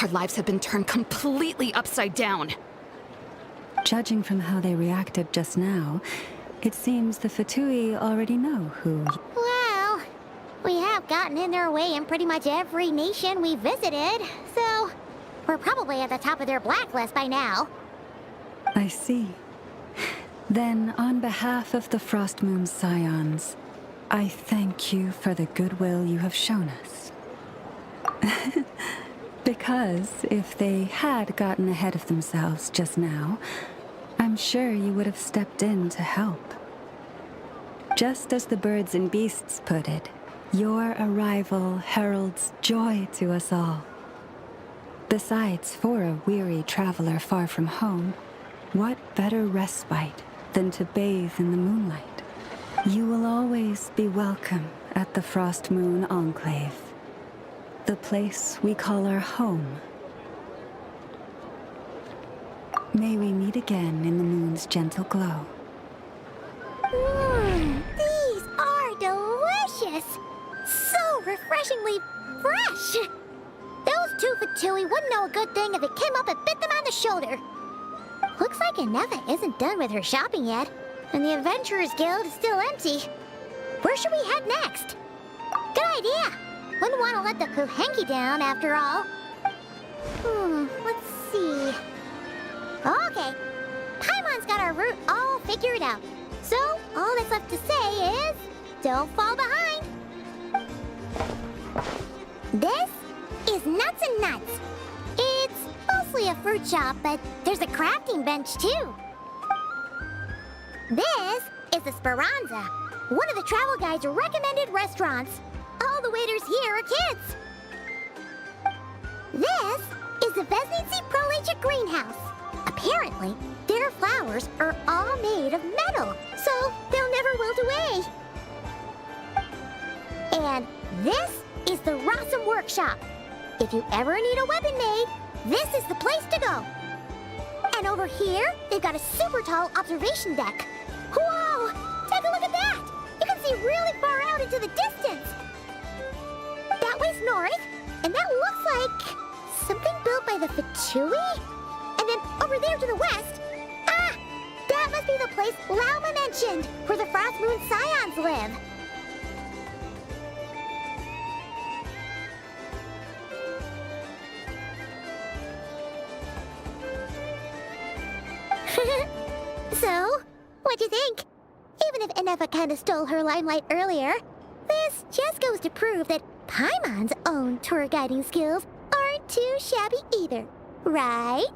our lives have been turned completely upside down. Judging from how they reacted just now, it seems the Fatui already know who. Well, we have gotten in their way in pretty much every nation we visited, so we're probably at the top of their blacklist by now. I see. Then, on behalf of the Frost Moon Scions, I thank you for the goodwill you have shown us. Because if they had gotten ahead of themselves just now, I'm sure you would have stepped in to help. Just as the birds and beasts put it, your arrival heralds joy to us all. Besides, for a weary traveler far from home, what better respite than to bathe in the moonlight? You will always be welcome at the Frost Moon Enclave, the place we call our home. May we meet again in the moon's gentle glow. These are delicious! So refreshingly fresh! Those two Fatui wouldn't know a good thing if it came up and bit them on the shoulder. Looks like Inefa isn't done with her shopping yet, and the Adventurers Guild is still empty. Where should we head next? Good idea! Wouldn't want to let the Kuhenki down, after all. Let's see. Okay, Paimon's got our route all figured out. So, all that's left to say is, don't fall behind. This is Nuts and Nuts. It's mostly a fruit shop, but there's a crafting bench too. This is the Speranza, one of the travel guide's recommended restaurants. All the waiters here are kids. This is the Vesnici Prolegia greenhouse. Apparently, their flowers are all made of metal, so they'll never wilt away. And this is the Rossum Workshop. If you ever need a weapon made, this is the place to go. And over here, they've got a super tall observation deck. Whoa! Take a look at that! You can see really far out into the distance. That way's north, and that looks like something built by the Fatui? And then over there to the west, that must be the place Lauma mentioned, where the Frost Moon Scions live. So, what'd you think? Even if Inefa kinda stole her limelight earlier, this just goes to prove that Paimon's own tour guiding skills aren't too shabby either, right?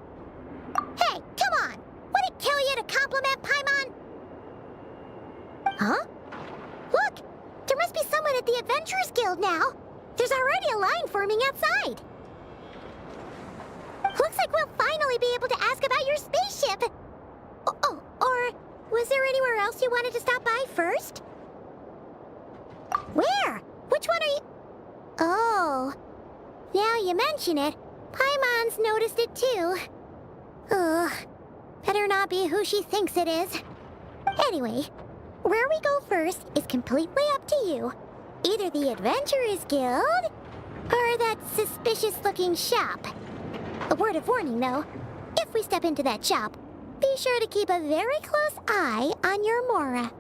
Hey, come on! Would it kill you to compliment Paimon? Huh? Look! There must be someone at the Adventurers Guild now! There's already a line forming outside! Looks like we'll finally be able to ask about your spaceship! Oh, or was there anywhere else you wanted to stop by first? Where? Which one are you... Oh, now you mention it, Paimon's noticed it too. Ugh, better not be who she thinks it is. Anyway, where we go first is completely up to you. Either the Adventurers Guild, or that suspicious-looking shop. A word of warning, though. If we step into that shop, be sure to keep a very close eye on your Mora.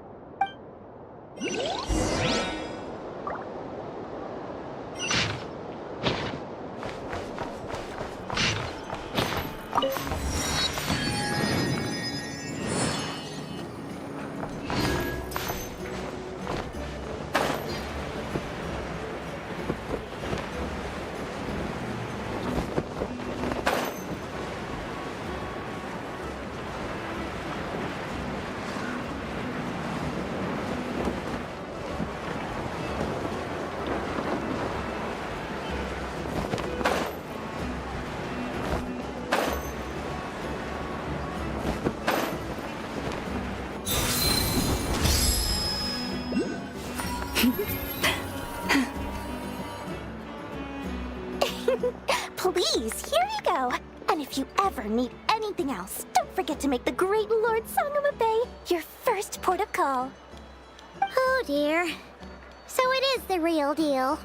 please, here you go. And if you ever need anything else, don't forget to make the great Lord Sangama Bay your first port of call. Oh dear. So it is the real deal.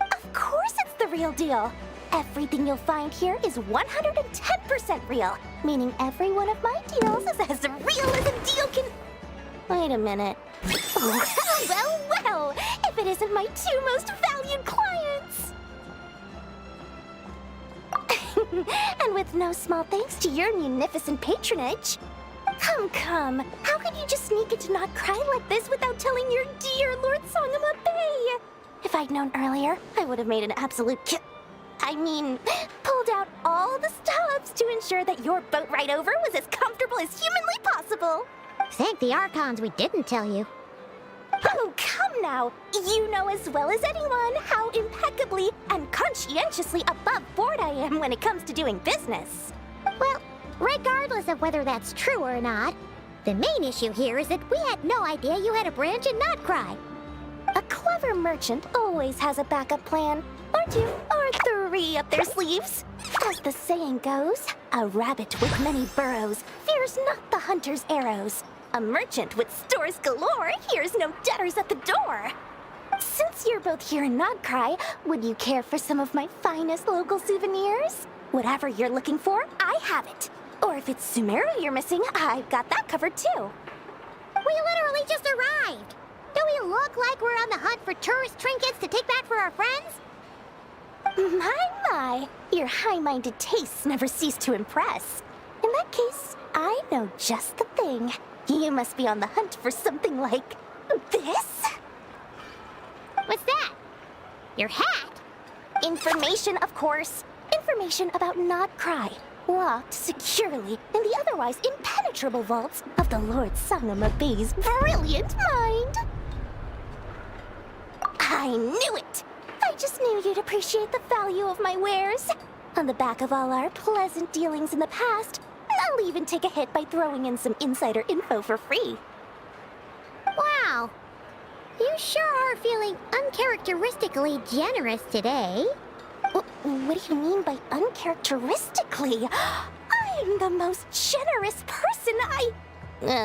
Of course it's the real deal. Everything you'll find here is 110% real, meaning every one of my deals is as real as a deal can... Wait a minute. Well, if it isn't my two most valued clients! And with no small thanks to your munificent patronage. Come, how could you just sneak into Not Cry like this without telling your dear Lord Sangama Bay? If I'd known earlier, I would have made an absolute pulled out all the stops to ensure that your boat ride over was as comfortable as humanly possible. Thank the Archons we didn't tell you. Oh, come now! You know as well as anyone how impeccably and conscientiously above board I am when it comes to doing business. Well, regardless of whether that's true or not, the main issue here is that we had no idea you had a branch in Not Cry. A clever merchant always has a backup plan, or two, or three up their sleeves. As the saying goes, a rabbit with many burrows fears not the hunter's arrows. A merchant with stores galore hears no debtors at the door. Since you're both here in Not Cry, would you care for some of my finest local souvenirs? Whatever you're looking for, I have it. Or if it's Sumeru you're missing, I've got that covered too. We literally just arrived. Do we look like we're on the hunt for tourist trinkets to take back for our friends? My, your high-minded tastes never cease to impress. In that case, I know just the thing. You must be on the hunt for something like this? What's that? Your hat? Information, of course. Information about Not Cry, locked securely in the otherwise impenetrable vaults of the Lord Sangama Bay's brilliant mind. I knew it! I just knew you'd appreciate the value of my wares. On the back of all our pleasant dealings in the past, I'll even take a hit by throwing in some insider info for free. Wow. You sure are feeling uncharacteristically generous today. What do you mean by uncharacteristically? I'm the most generous person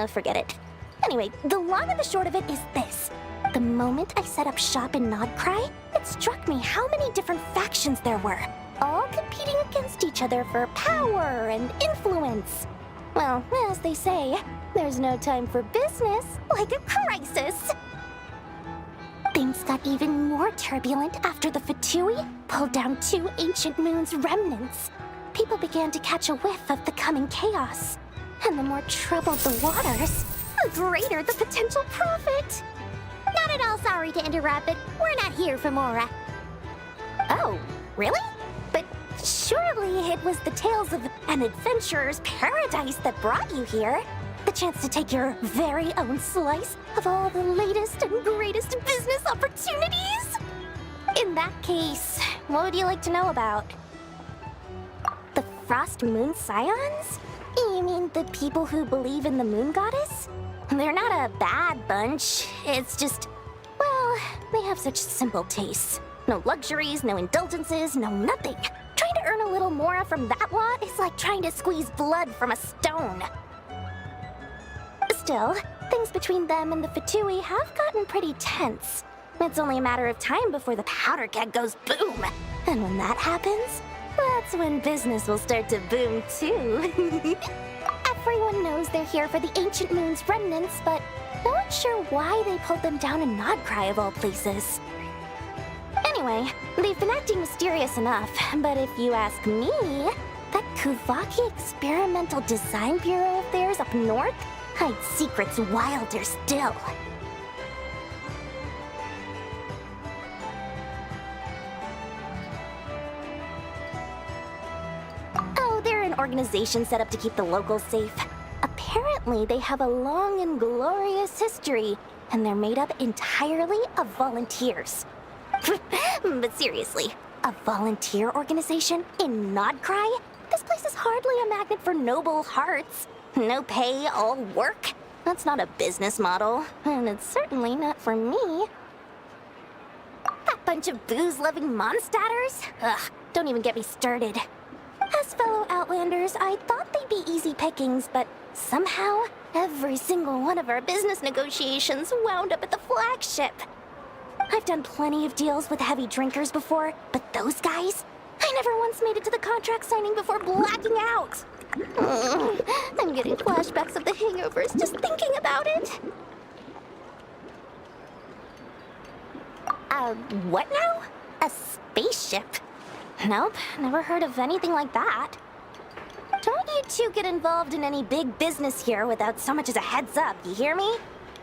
forget it. Anyway, the long and the short of it is this. The moment I set up shop in Not Cry, it struck me how many different factions there were, all competing against each other for power and influence. Well, as they say, there's no time for business like a crisis. Things got even more turbulent after the Fatui pulled down 2 ancient moon's remnants. People began to catch a whiff of the coming chaos. And the more troubled the waters, the greater the potential profit. Not at all sorry to interrupt, but we're not here for Mora. Oh, really? But surely it was the tales of an adventurer's paradise that brought you here. The chance to take your very own slice of all the latest and greatest business opportunities? In that case, what would you like to know about? The Frost Moon Scions? You mean the people who believe in the Moon Goddess? They're not a bad bunch. It's just, well, they have such simple tastes. No luxuries, no indulgences, no nothing. Trying to earn a little more from that lot is like trying to squeeze blood from a stone. Still, things between them and the Fatui have gotten pretty tense. It's only a matter of time before the powder keg goes boom. And when that happens, that's when business will start to boom too. Everyone knows they're here for the Ancient Moon's remnants, but no one's sure why they pulled them down in Not Cry of all places. Anyway, they've been acting mysterious enough, but if you ask me, that Kuvaki Experimental Design Bureau of theirs up north hides secrets wilder still. Oh, they're an organization set up to keep the locals safe. Apparently, they have a long and glorious history, and they're made up entirely of volunteers. But seriously, a volunteer organization in Not Cry? This place is hardly a magnet for noble hearts. No pay, all work. That's not a business model, and it's certainly not for me. bunch of booze-loving monstaters? Ugh, don't even get me started. As fellow Outlanders, I thought they'd be easy pickings, but somehow, every single one of our business negotiations wound up at the flagship. I've done plenty of deals with heavy drinkers before, but those guys? I never once made it to the contract signing before blacking out. I'm getting flashbacks of the hangovers just thinking about it. What now? A spaceship? Nope, never heard of anything like that. Don't you two get involved in any big business here without so much as a heads up, you hear me?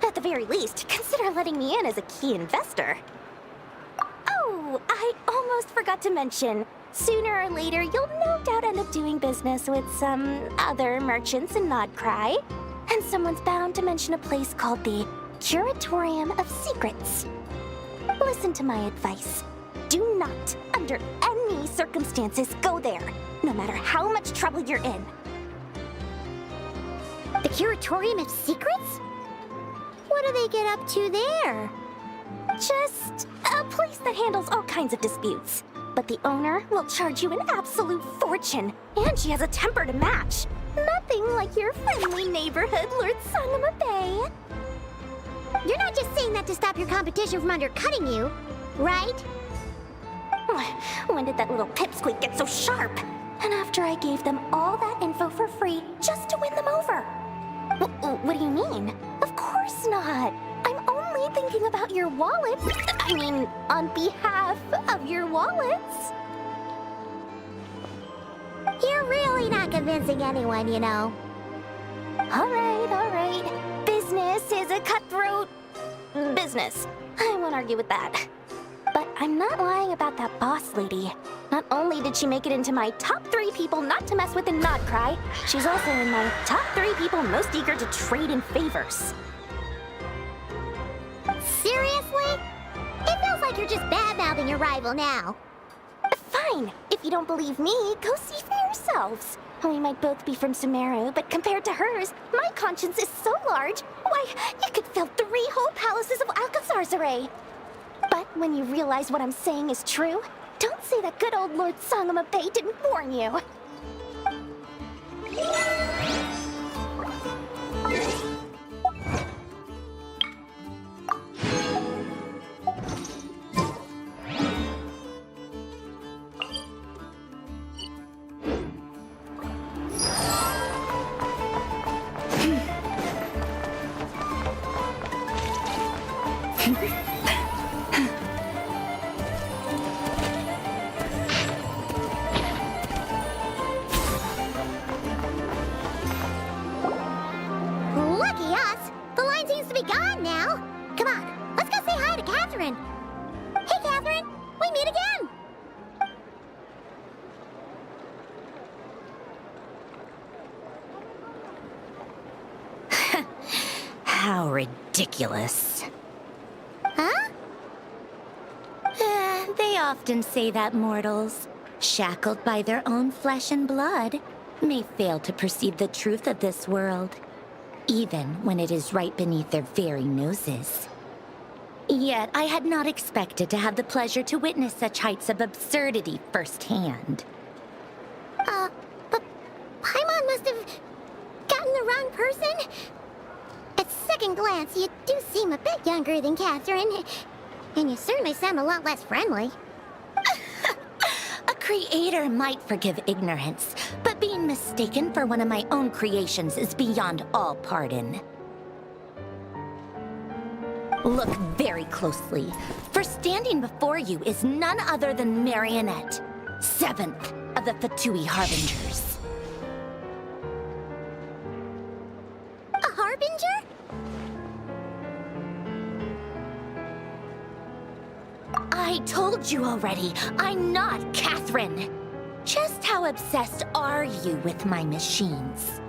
At the very least, consider letting me in as a key investor. Oh, I almost forgot to mention. Sooner or later, you'll no doubt end up doing business with some other merchants in KRAI. And someone's bound to mention a place called the Curatorium of Secrets. Listen to my advice. Do not, under any circumstances, go there, no matter how much trouble you're in. The Curatorium of Secrets? What do they get up to there? Just a place that handles all kinds of disputes. But the owner will charge you an absolute fortune, and she has a temper to match. Nothing like your friendly neighborhood, Lord Sangama Bay. You're not just saying that to stop your competition from undercutting you, right? When did that little pipsqueak get so sharp? And after I gave them all that info for free just to win them over. What do you mean? Of course not. I'm only thinking about your wallets. I mean, on behalf of your wallets. You're really not convincing anyone, you know. All right. Business is a cutthroat business. I won't argue with that. But I'm not lying about that boss lady. Not only did she make it into my top 3 people not to mess with in KRAI, she's also in my top 3 people most eager to trade in favors. Seriously? It feels like you're just bad-mouthing your rival now. Fine. If you don't believe me, go see for yourselves. We might both be from Sumeru, but compared to hers, my conscience is so large, why, you could fill 3 whole palaces of Alcazar's. But when you realize what I'm saying is true, don't say that good old Lord Sangama Bay didn't warn you. Lucky us! The line seems to be gone now. Come on, let's go say hi to Catherine. Hey, Catherine, we meet again. How ridiculous. Huh? They often say that mortals, shackled by their own flesh and blood, may fail to perceive the truth of this world, even when it is right beneath their very noses. Yet I had not expected to have the pleasure to witness such heights of absurdity firsthand. But Paimon must have gotten the wrong person. At second glance, you do seem a bit younger than Catherine, and you certainly sound a lot less friendly. A creator might forgive ignorance, but being mistaken for one of my own creations is beyond all pardon. Look very closely, for standing before you is none other than Marionette, 7th of the Fatui Harbingers. A harbinger? I told you already, I'm not Catherine. Just how obsessed are you with my machines?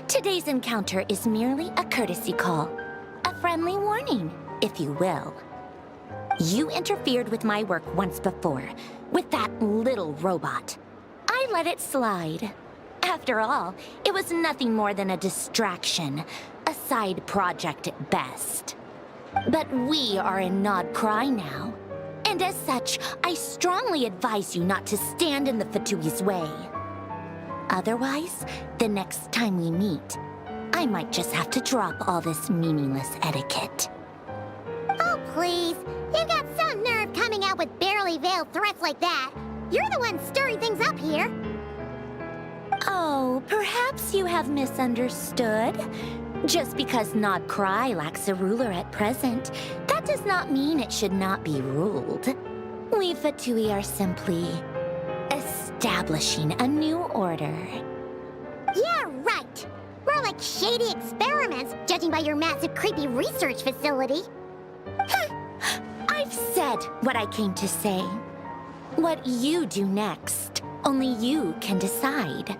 Today's encounter is merely a courtesy call, a friendly warning. if you will. You interfered with my work once before, with that little robot. I let it slide. After all, it was nothing more than a distraction, a side project at best. But we are in KRAI now, and as such, I strongly advise you not to stand in the Fatui's way. Otherwise, the next time we meet, I might just have to drop all this meaningless etiquette. Oh, please. You've got some nerve coming out with barely veiled threats like that. You're the one stirring things up here. Oh, perhaps you have misunderstood. Just because KRAI lacks a ruler at present, that does not mean it should not be ruled. We Fatui are simply establishing a new order. Yeah, right. More like shady experiments, judging by your massive creepy research facility. I've said what I came to say. What you do next, only you can decide.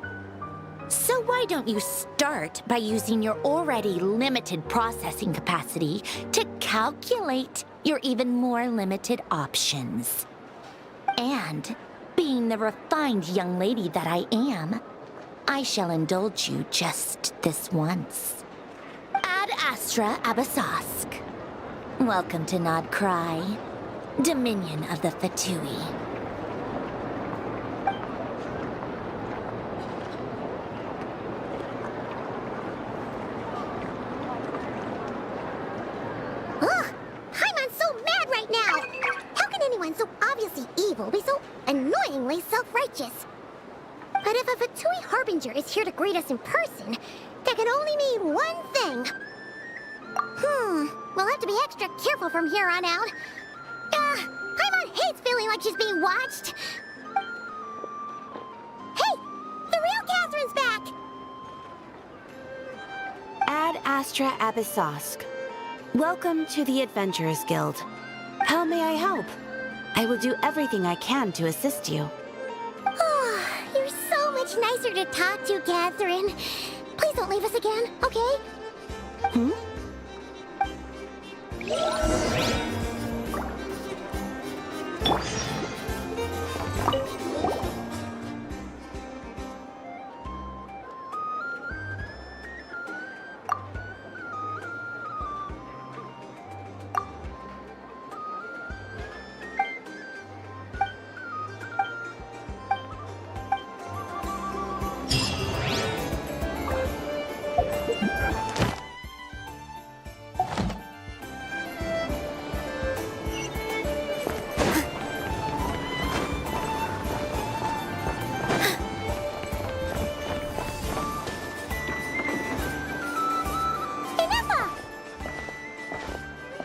So why don't you start by using your already limited processing capacity to calculate your even more limited options? And, being the refined young lady that I am, I shall indulge you just this once. Ad Astra Abasask. Welcome to KRAI, Dominion of the Fatui. So obviously evil be so annoyingly self-righteous. But if a Fatui Harbinger is here to greet us in person, that can only mean one thing. We'll have to be extra careful from here on out. Paimon hates feeling like she's being watched. Hey! The real Catherine's back! Ad Astra Abyssosque. Welcome to the Adventurers Guild. How may I help? I will do everything I can to assist you. You're so much nicer to talk to, Catherine. Please don't leave us again, okay?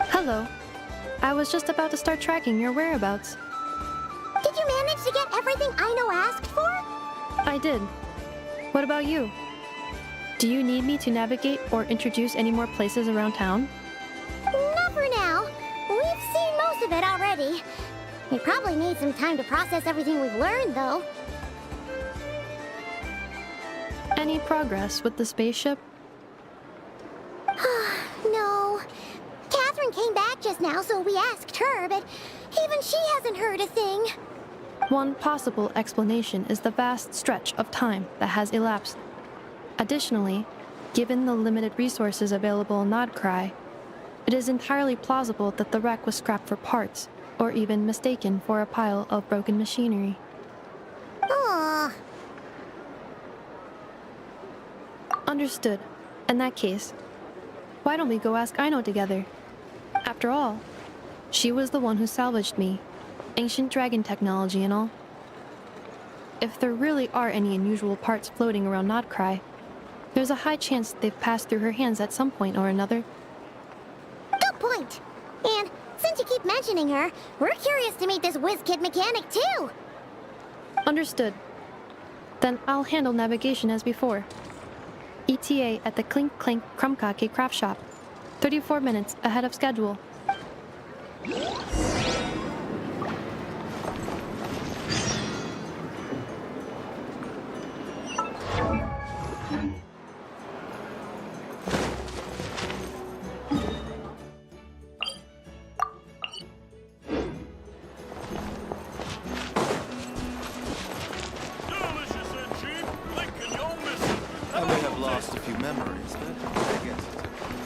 Hello. I was just about to start tracking your whereabouts. Did you manage to get everything Aino asked for? I did. What about you? Do you need me to navigate or introduce any more places around town? Not for now. We've seen most of it already. We probably need some time to process everything we've learned, though. Any progress with the spaceship? No. Catherine came back just now, so we asked her, but even she hasn't heard a thing. One possible explanation is the vast stretch of time that has elapsed. Additionally, given the limited resources available in KRAI, it is entirely plausible that the wreck was scrapped for parts, or even mistaken for a pile of broken machinery. Aww. Understood. In that case, why don't we go ask Aino together? After all, she was the one who salvaged me, ancient dragon technology and all. If there really are any unusual parts floating around KRAI, there's a high chance they've passed through her hands at some point or another. Good point. And since you keep mentioning her, we're curious to meet this whiz-kid mechanic too. Understood. Then I'll handle navigation as before. ETA at the Clink Clink Krumkake craft shop. 34 minutes ahead of schedule. few memories, but I guess it's okay.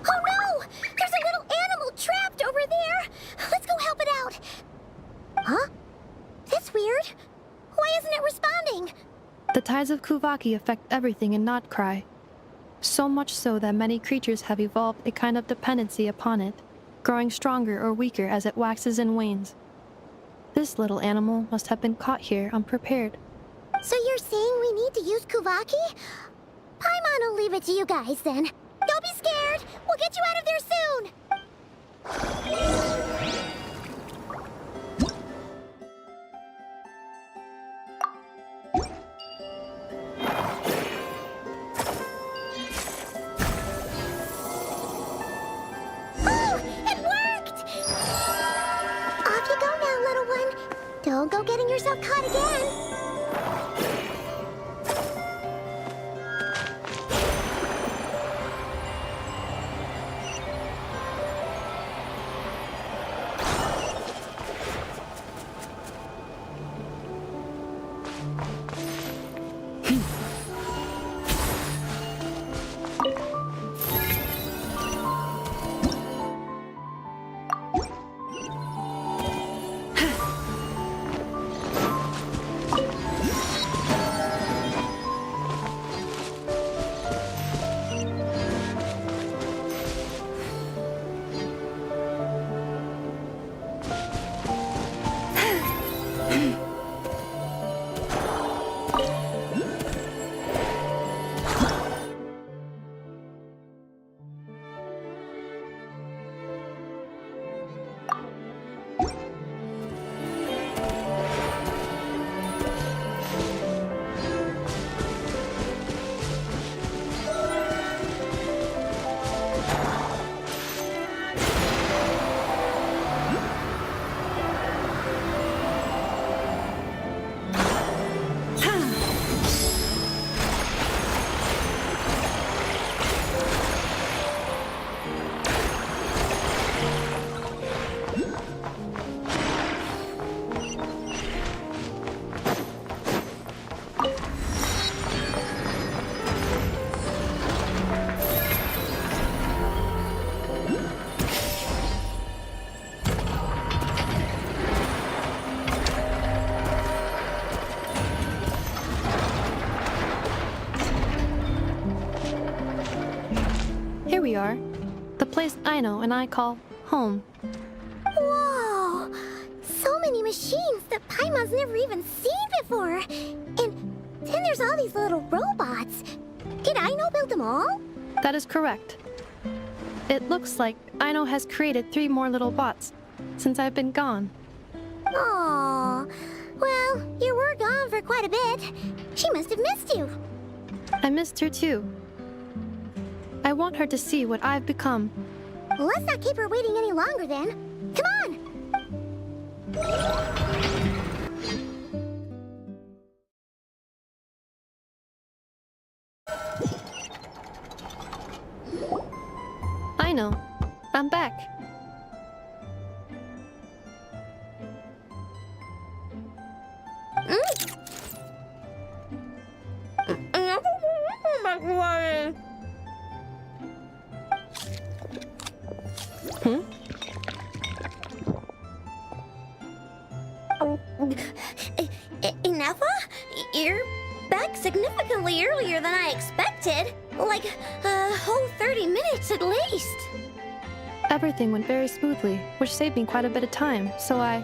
Oh no! There's a little animal trapped over there! Let's go help it out! Huh? That's weird. Why isn't it responding? The tides of Kuvaki affect everything in KRAI. So much so that many creatures have evolved a kind of dependency upon it, growing stronger or weaker as it waxes and wanes. This little animal must have been caught here unprepared. So you're saying we need to use Kuvaki? Paimon will leave it to you guys then. Don't be scared! We'll get you out of there soon! Oh! It worked! Off you go now, little one. Don't go getting yourself caught again. place Aino and I call home. Whoa! So many machines that Paimon's never even seen before. And then there's all these little robots. Did Aino build them all? That is correct. It looks like Aino has created 3 more little bots since I've been gone. Aww. Well, you were gone for quite a bit. She must have missed you. I missed her too. I want her to see what I've become. Well, let's not keep her waiting any longer then. Come on! Aino, I'm back. Ineffa? You're back significantly earlier than I expected. Like a whole 30 minutes at least. Everything went very smoothly, which saved me quite a bit of time, so I...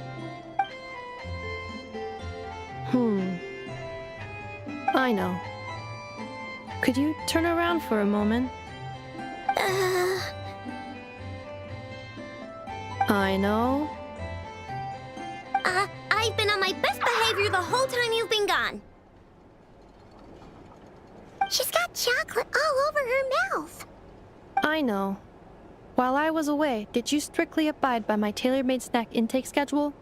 I know. Could you turn around for a moment? I know. I've been on my best behavior the whole time you've been gone. She's got chocolate all over her mouth. I know. While I was away, did you strictly abide by my tailor-made snack intake schedule?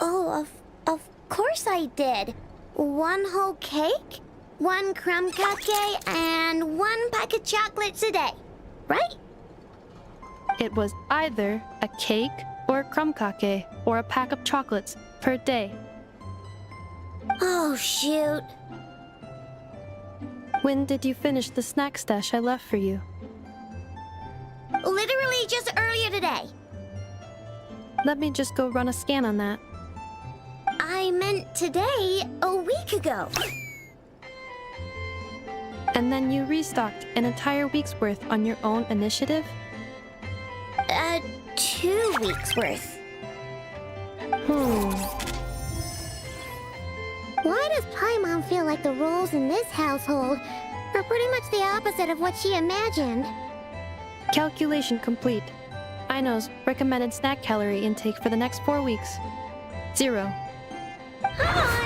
Oh, of course I did. 1 whole cake, 1 crumb cupcake, and 1 pack of chocolates a day, right? It was either a cake or a crumb cake or a pack of chocolates per day. Oh, shoot. When did you finish the snack stash I left for you? Literally just earlier today. Let me just go run a scan on that. I meant today, a week ago. And then you restocked an entire week's worth on your own initiative? 2 weeks worth. Why does Paimon feel like the roles in this household are pretty much the opposite of what she imagined? Calculation complete. Aino's recommended snack calorie intake for the next 4 weeks. 0.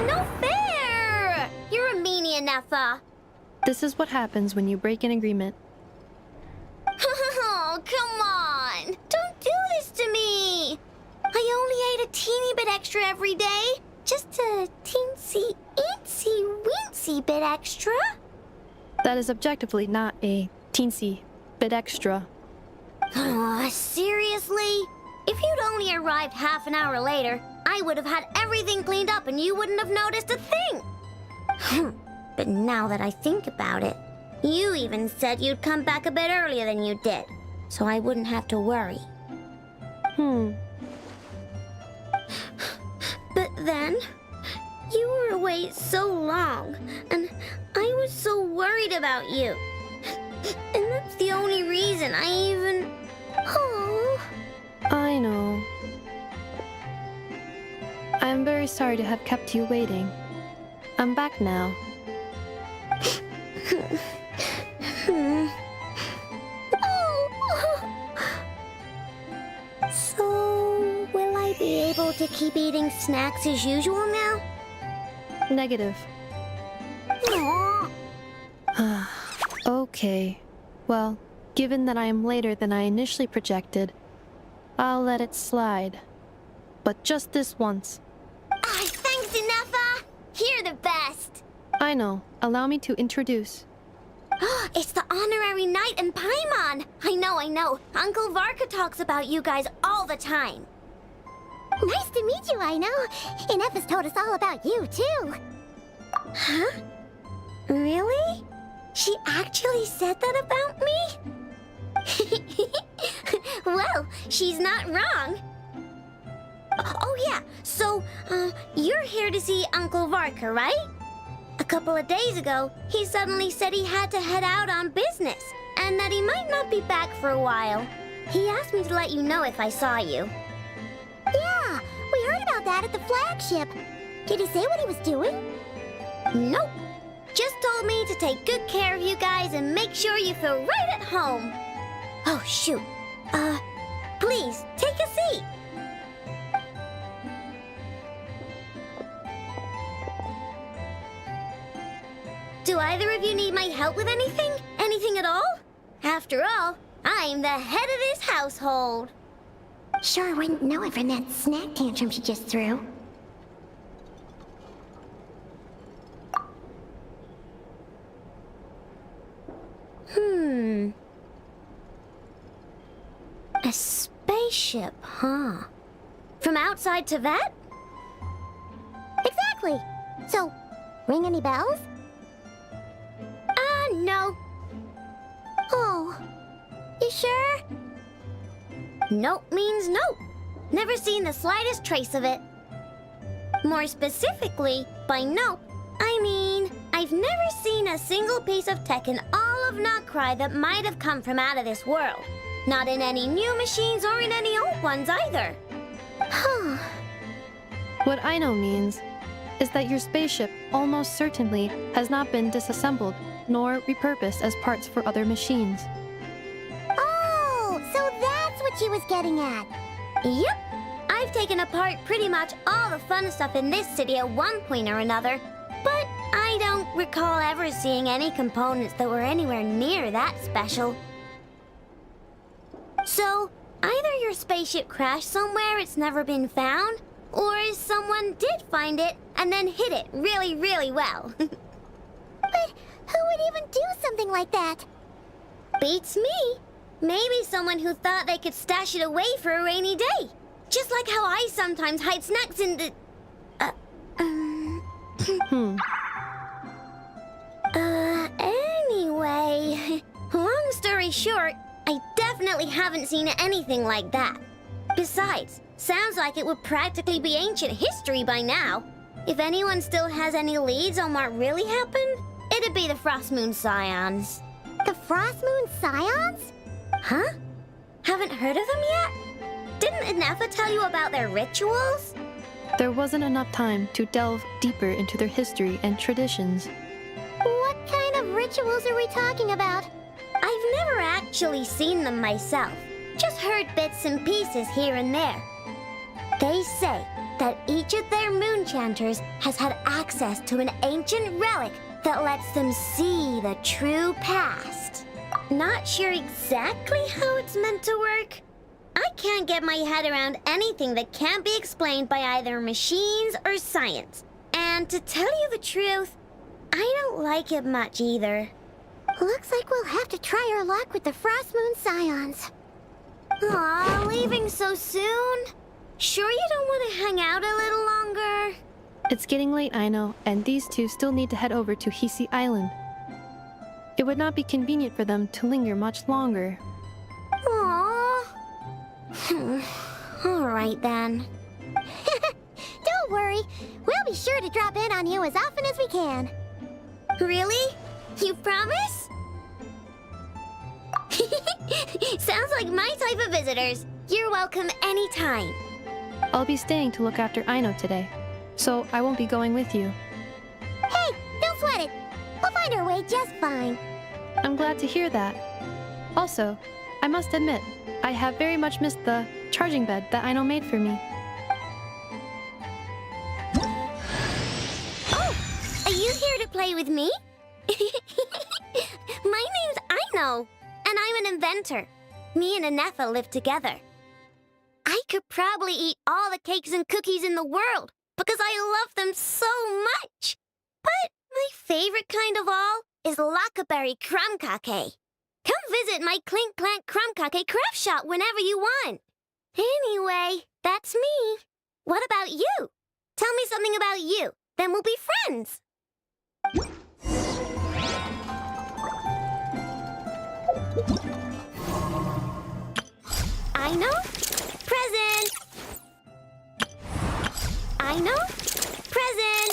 No fair! You're a meanie, Ineffa. This is what happens when you break an agreement. Oh, come on! Don't do this to me! I only ate a teeny bit extra every day. Just a teensy, weensy bit extra. That is objectively not a teensy bit extra. Seriously? If you'd only arrived half an hour later, I would have had everything cleaned up and you wouldn't have noticed a thing. But now that I think about it, you even said you'd come back a bit earlier than you did, so I wouldn't have to worry. But then, you were away so long, and I was so worried about you. And that's the only reason I even... Oh. I know. I am very sorry to have kept you waiting. I'm back now. So, will I be able to keep eating snacks as usual now? Negative. Okay. Well, given that I am later than I initially projected, I'll let it slide. But just this once. Thanks, Ineffa! You're the best! I know. Allow me to introduce. It's the honorary knight and Paimon! I know. Uncle Varka talks about you guys all the time. Nice to meet you, Aino. Ineffa's told us all about you, too. Huh? Really? She actually said that about me? Well, she's not wrong. Oh yeah, so, you're here to see Uncle Varka, right? A couple of days ago, he suddenly said he had to head out on business, and that he might not be back for a while. he asked me to let you know if I saw you. Yeah, we heard about that at the flagship. Did he say what he was doing? Nope. Just told me to take good care of you guys and make sure you feel right at home. Oh, shoot. Please, take a seat. Do either of you need my help with anything? Anything at all? After all, I'm the head of this household. Sure wouldn't know it from that snack tantrum she just threw. A spaceship, huh? From outside to that? Exactly. So, ring any bells? No. Oh, you sure? Nope means nope. Never seen the slightest trace of it. More specifically, by nope, I mean, I've never seen a single piece of tech in all of KRAI that might have come from out of this world. Not in any new machines or in any old ones either. Huh. What I know means is that your spaceship almost certainly has not been disassembled nor repurposed as parts for other machines. Oh, so that's what she was getting at. Yep. I've taken apart pretty much all the fun stuff in this city at one point or another, but I don't recall ever seeing any components that were anywhere near that special. So, either your spaceship crashed somewhere it's never been found, or someone did find it and then hid it really, really well. But who would even do something like that? Beats me. Maybe someone who thought they could stash it away for a rainy day. Just like how I sometimes hide snacks in the... Anyway, long story short, I definitely haven't seen anything like that. Besides, sounds like it would practically be ancient history by now. If anyone still has any leads on what really happened, it'd be the Frost Moon Scions. The Frost Moon Scions? Huh? Haven't heard of them yet? Didn't Inefa tell you about their rituals? There wasn't enough time to delve deeper into their history and traditions. What kind of rituals are we talking about? I've never actually seen them myself. Just heard bits and pieces here and there. They say that each of their moon chanters has had access to an ancient relic that lets them see the true past. Not sure exactly how it's meant to work. I can't get my head around anything that can't be explained by either machines or science. And to tell you the truth, I don't like it much either. Looks like we'll have to try our luck with the Frost Moon Scions. Aw, leaving so soon? Sure you don't want to hang out a little longer? It's getting late, I know, and these two still need to head over to Hisi Island. It would not be convenient for them to linger much longer. Aww. Alright then. Don't worry, we'll be sure to drop in on you as often as we can. Really? You promise? Sounds like my type of visitors. You're welcome anytime. I'll be staying to look after Aino today, so I won't be going with you. Hey, don't sweat it. We'll find our way just fine. I'm glad to hear that. Also, I must admit, I have very much missed the charging bed that Aino made for me. Oh, are you here to play with me? My name's Aino, and I'm an inventor. Me and Inefa live together. I could probably eat all the cakes and cookies in the world because I love them so much. But my favorite kind of all is Lackaberry Crumb Cake. Come visit my Clink Clank Crumb Cake craft shop whenever you want. Anyway, that's me. What about you? Tell me something about you, then we'll be friends. Aino? Present! Aino? Present!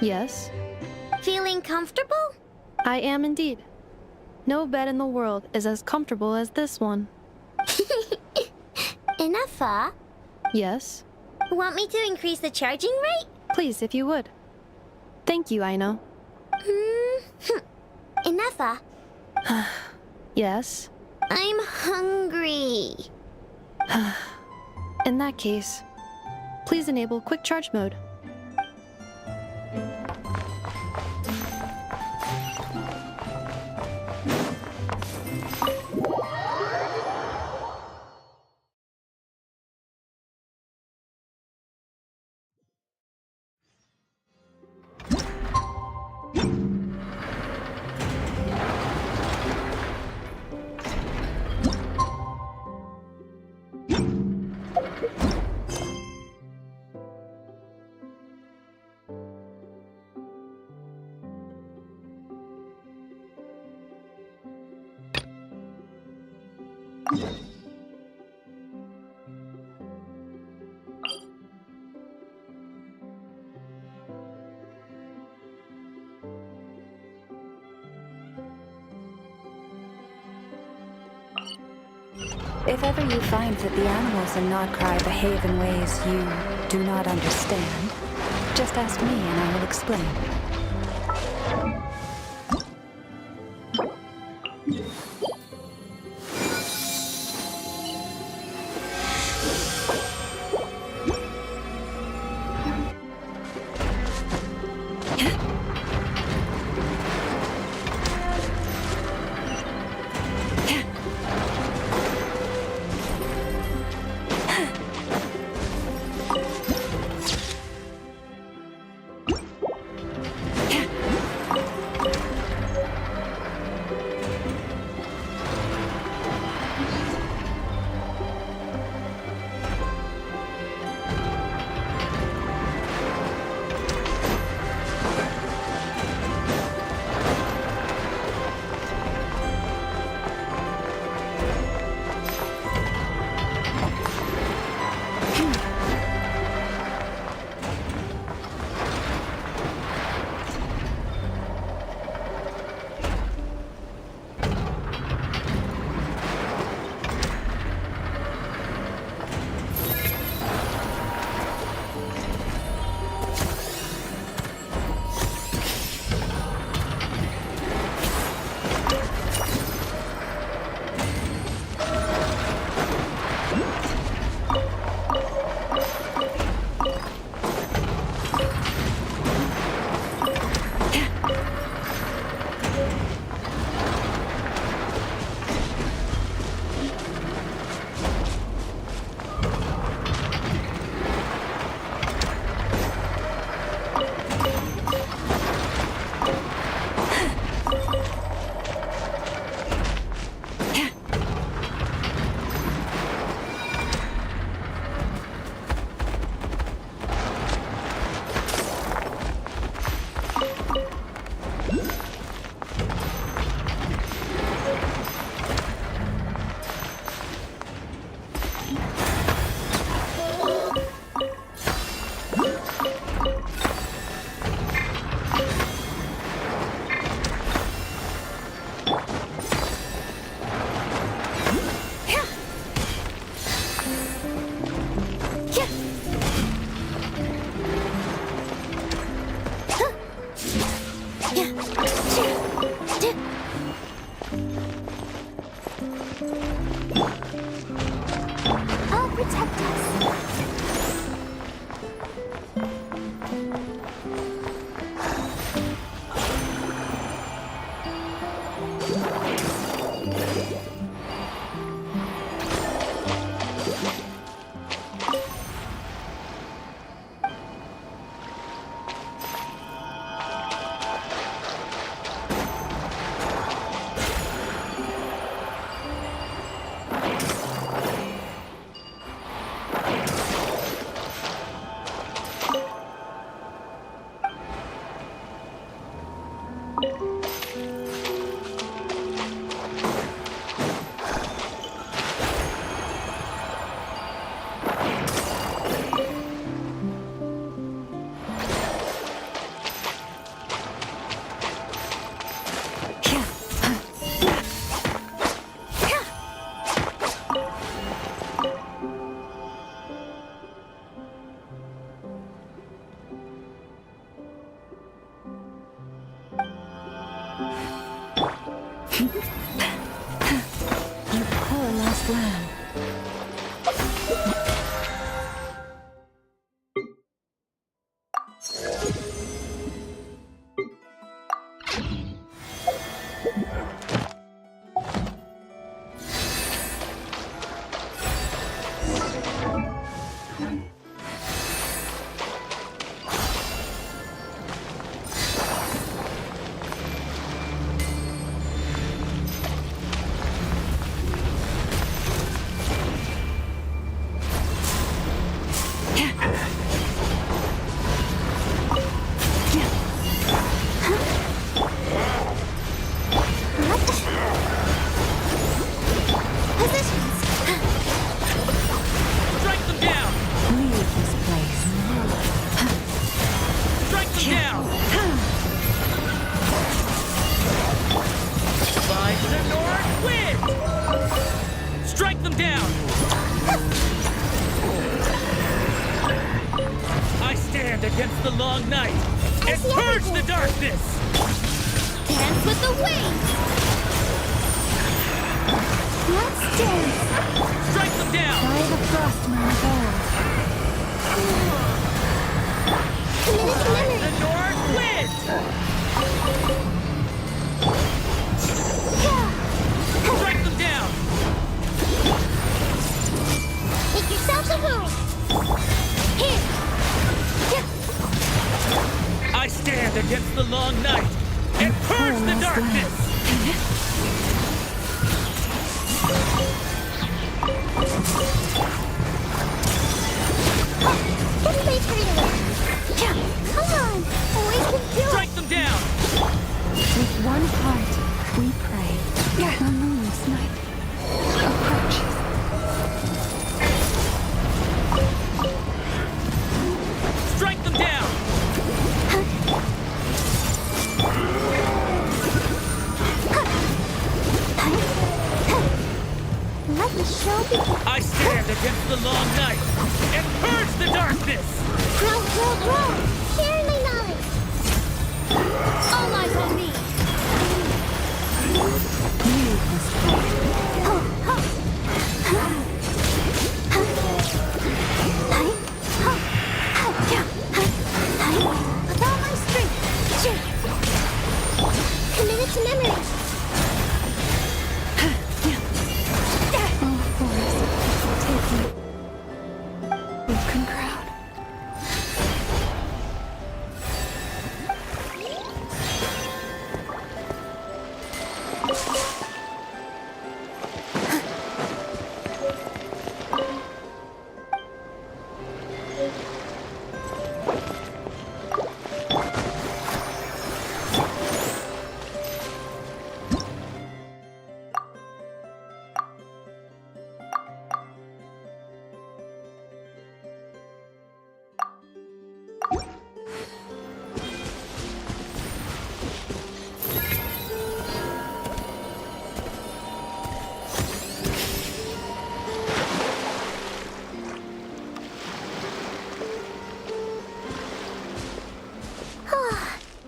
Yes, Feeling comfortable? I am indeed. No bed in the world is as comfortable as this one. Enough. Yes, Want me to increase the charging rate? please, if you would. Thank you, Aino. Enough. Yes. I'm hungry. In that case, please enable quick charge mode. If ever you find that the animals in KRAI behave in ways you do not understand, just ask me and I will explain. promised land. Strike them down! Leave this place. Strike them down! By the north wind! Strike them down! I stand against the long night and purge the darkness! Dance with the wings! Let's dance! Strike them down! By the frost moon of old. Committed to memory! The north wind! Strike them down! Make yourselves at home! Here! I stand against the long night and purge the darkness! Just wait for you. Come on! Always can do it! Strike them down! With one heart, we pray. The moon's night approaches. Strike them down! Let the show begin. I stand against the long night and purge the darkness! Grow, grow, grow! Share my knowledge! All eyes on me. Leave this place. With all my strength! Committed to memory! Broken crowd.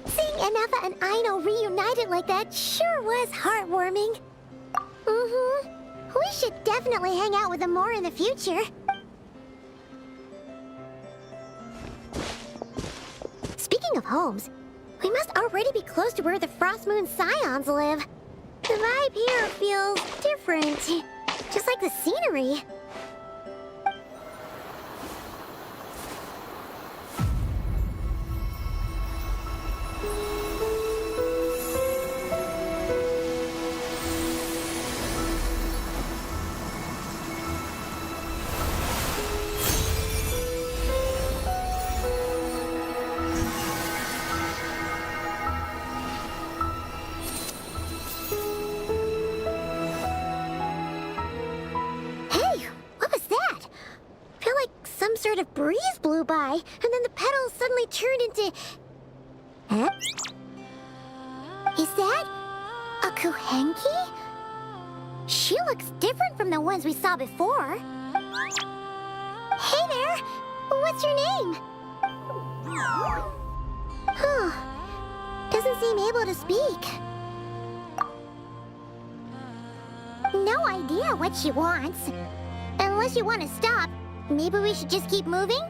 Seeing Anafa and Aino reunited like that sure was heartwarming. Mm-hmm. We should definitely hang out with them more in the future. Speaking of homes, we must already be close to where the Frost Moon Scions live. The vibe here feels different, just like the scenery. Sort of breeze blew by, and then the petals suddenly turned into... Huh? Is that a Kuhenki? She looks different from the ones we saw before. Hey there! What's your name? Huh. Doesn't seem able to speak. no idea what she wants. Unless you want to stop, maybe we should just keep moving?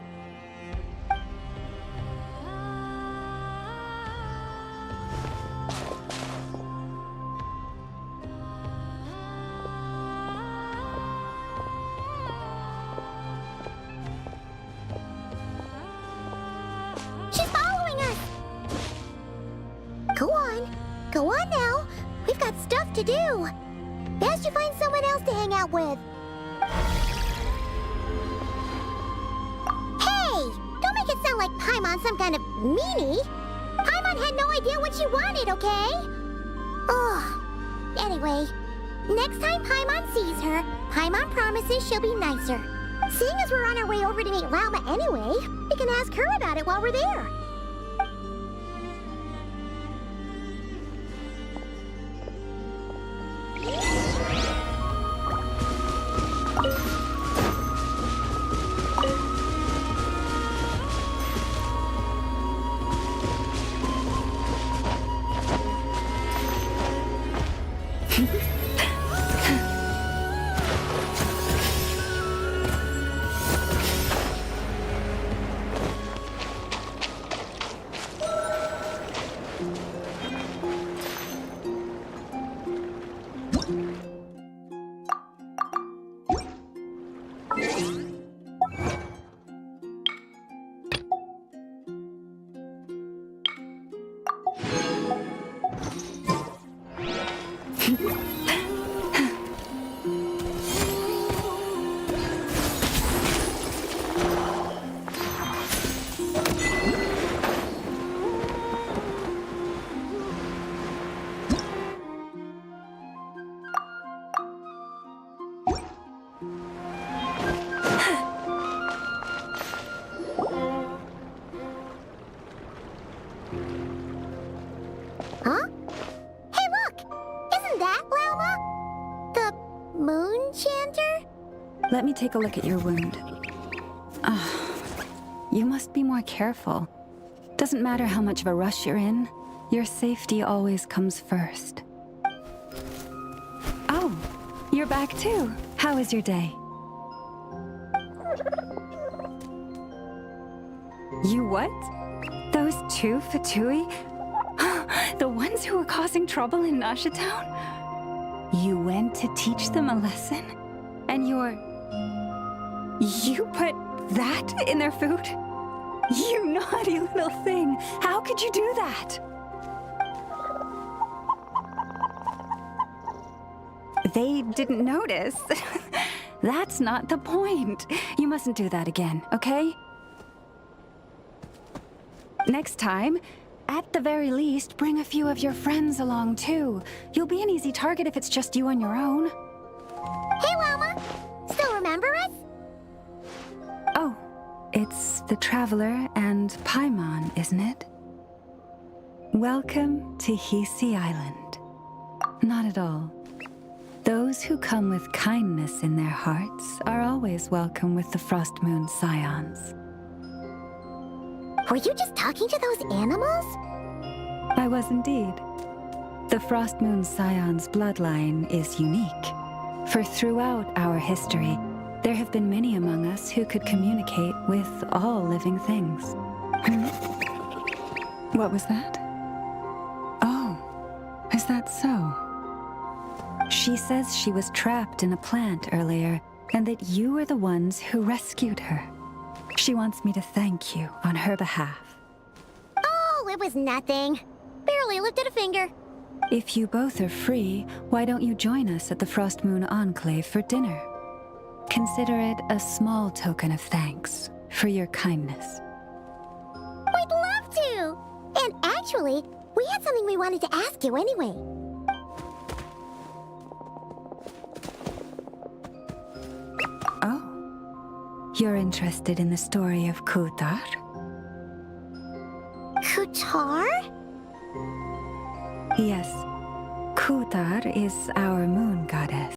She's following us! Go on. Go on now. We've got stuff to do. Best you find someone else to hang out with. Hey! Don't make it sound like Paimon's some kind of meanie. Paimon had no idea what she wanted, okay? Ugh. Anyway, next time Paimon sees her, Paimon promises she'll be nicer. Seeing as we're on our way over to meet Lauma anyway, we can ask her about it while we're there. Huh? Hey, look! Isn't that Lauma? The moon chanter? Let me take a look at your wound. You must be more careful. Doesn't matter how much of a rush you're in, your safety always comes first. Oh, you're back too. How was your day? You what? Those two Fatui? The ones who were causing trouble in Nasha Town? You went to teach them a lesson? And you put that in their food? You naughty little thing! How could you do that? They didn't notice. That's not the point. You mustn't do that again, okay? Next time, at the very least, bring a few of your friends along too. You'll be an easy target if it's just you on your own. Hey, Lauma! Still remember us? Oh, it's the Traveler and Paimon, isn't it? Welcome to Hisi Island. Not at all. Those who come with kindness in their hearts are always welcome with the Frost Moon Scions. Were you just talking to those animals? I was indeed. The Frost Moon Scions bloodline is unique, for throughout our history, there have been many among us who could communicate with all living things. What was that? Oh, is that so? She says she was trapped in a plant earlier, and that you were the ones who rescued her. She wants me to thank you on her behalf. Oh, it was nothing. Barely lifted a finger. If you both are free, why don't you join us at the Frost Moon Enclave for dinner? Consider it a small token of thanks for your kindness. We'd love to! And actually, we had something we wanted to ask you anyway. Oh, you're interested in the story of Kutar? Kutar? Yes, Kutar is our moon goddess.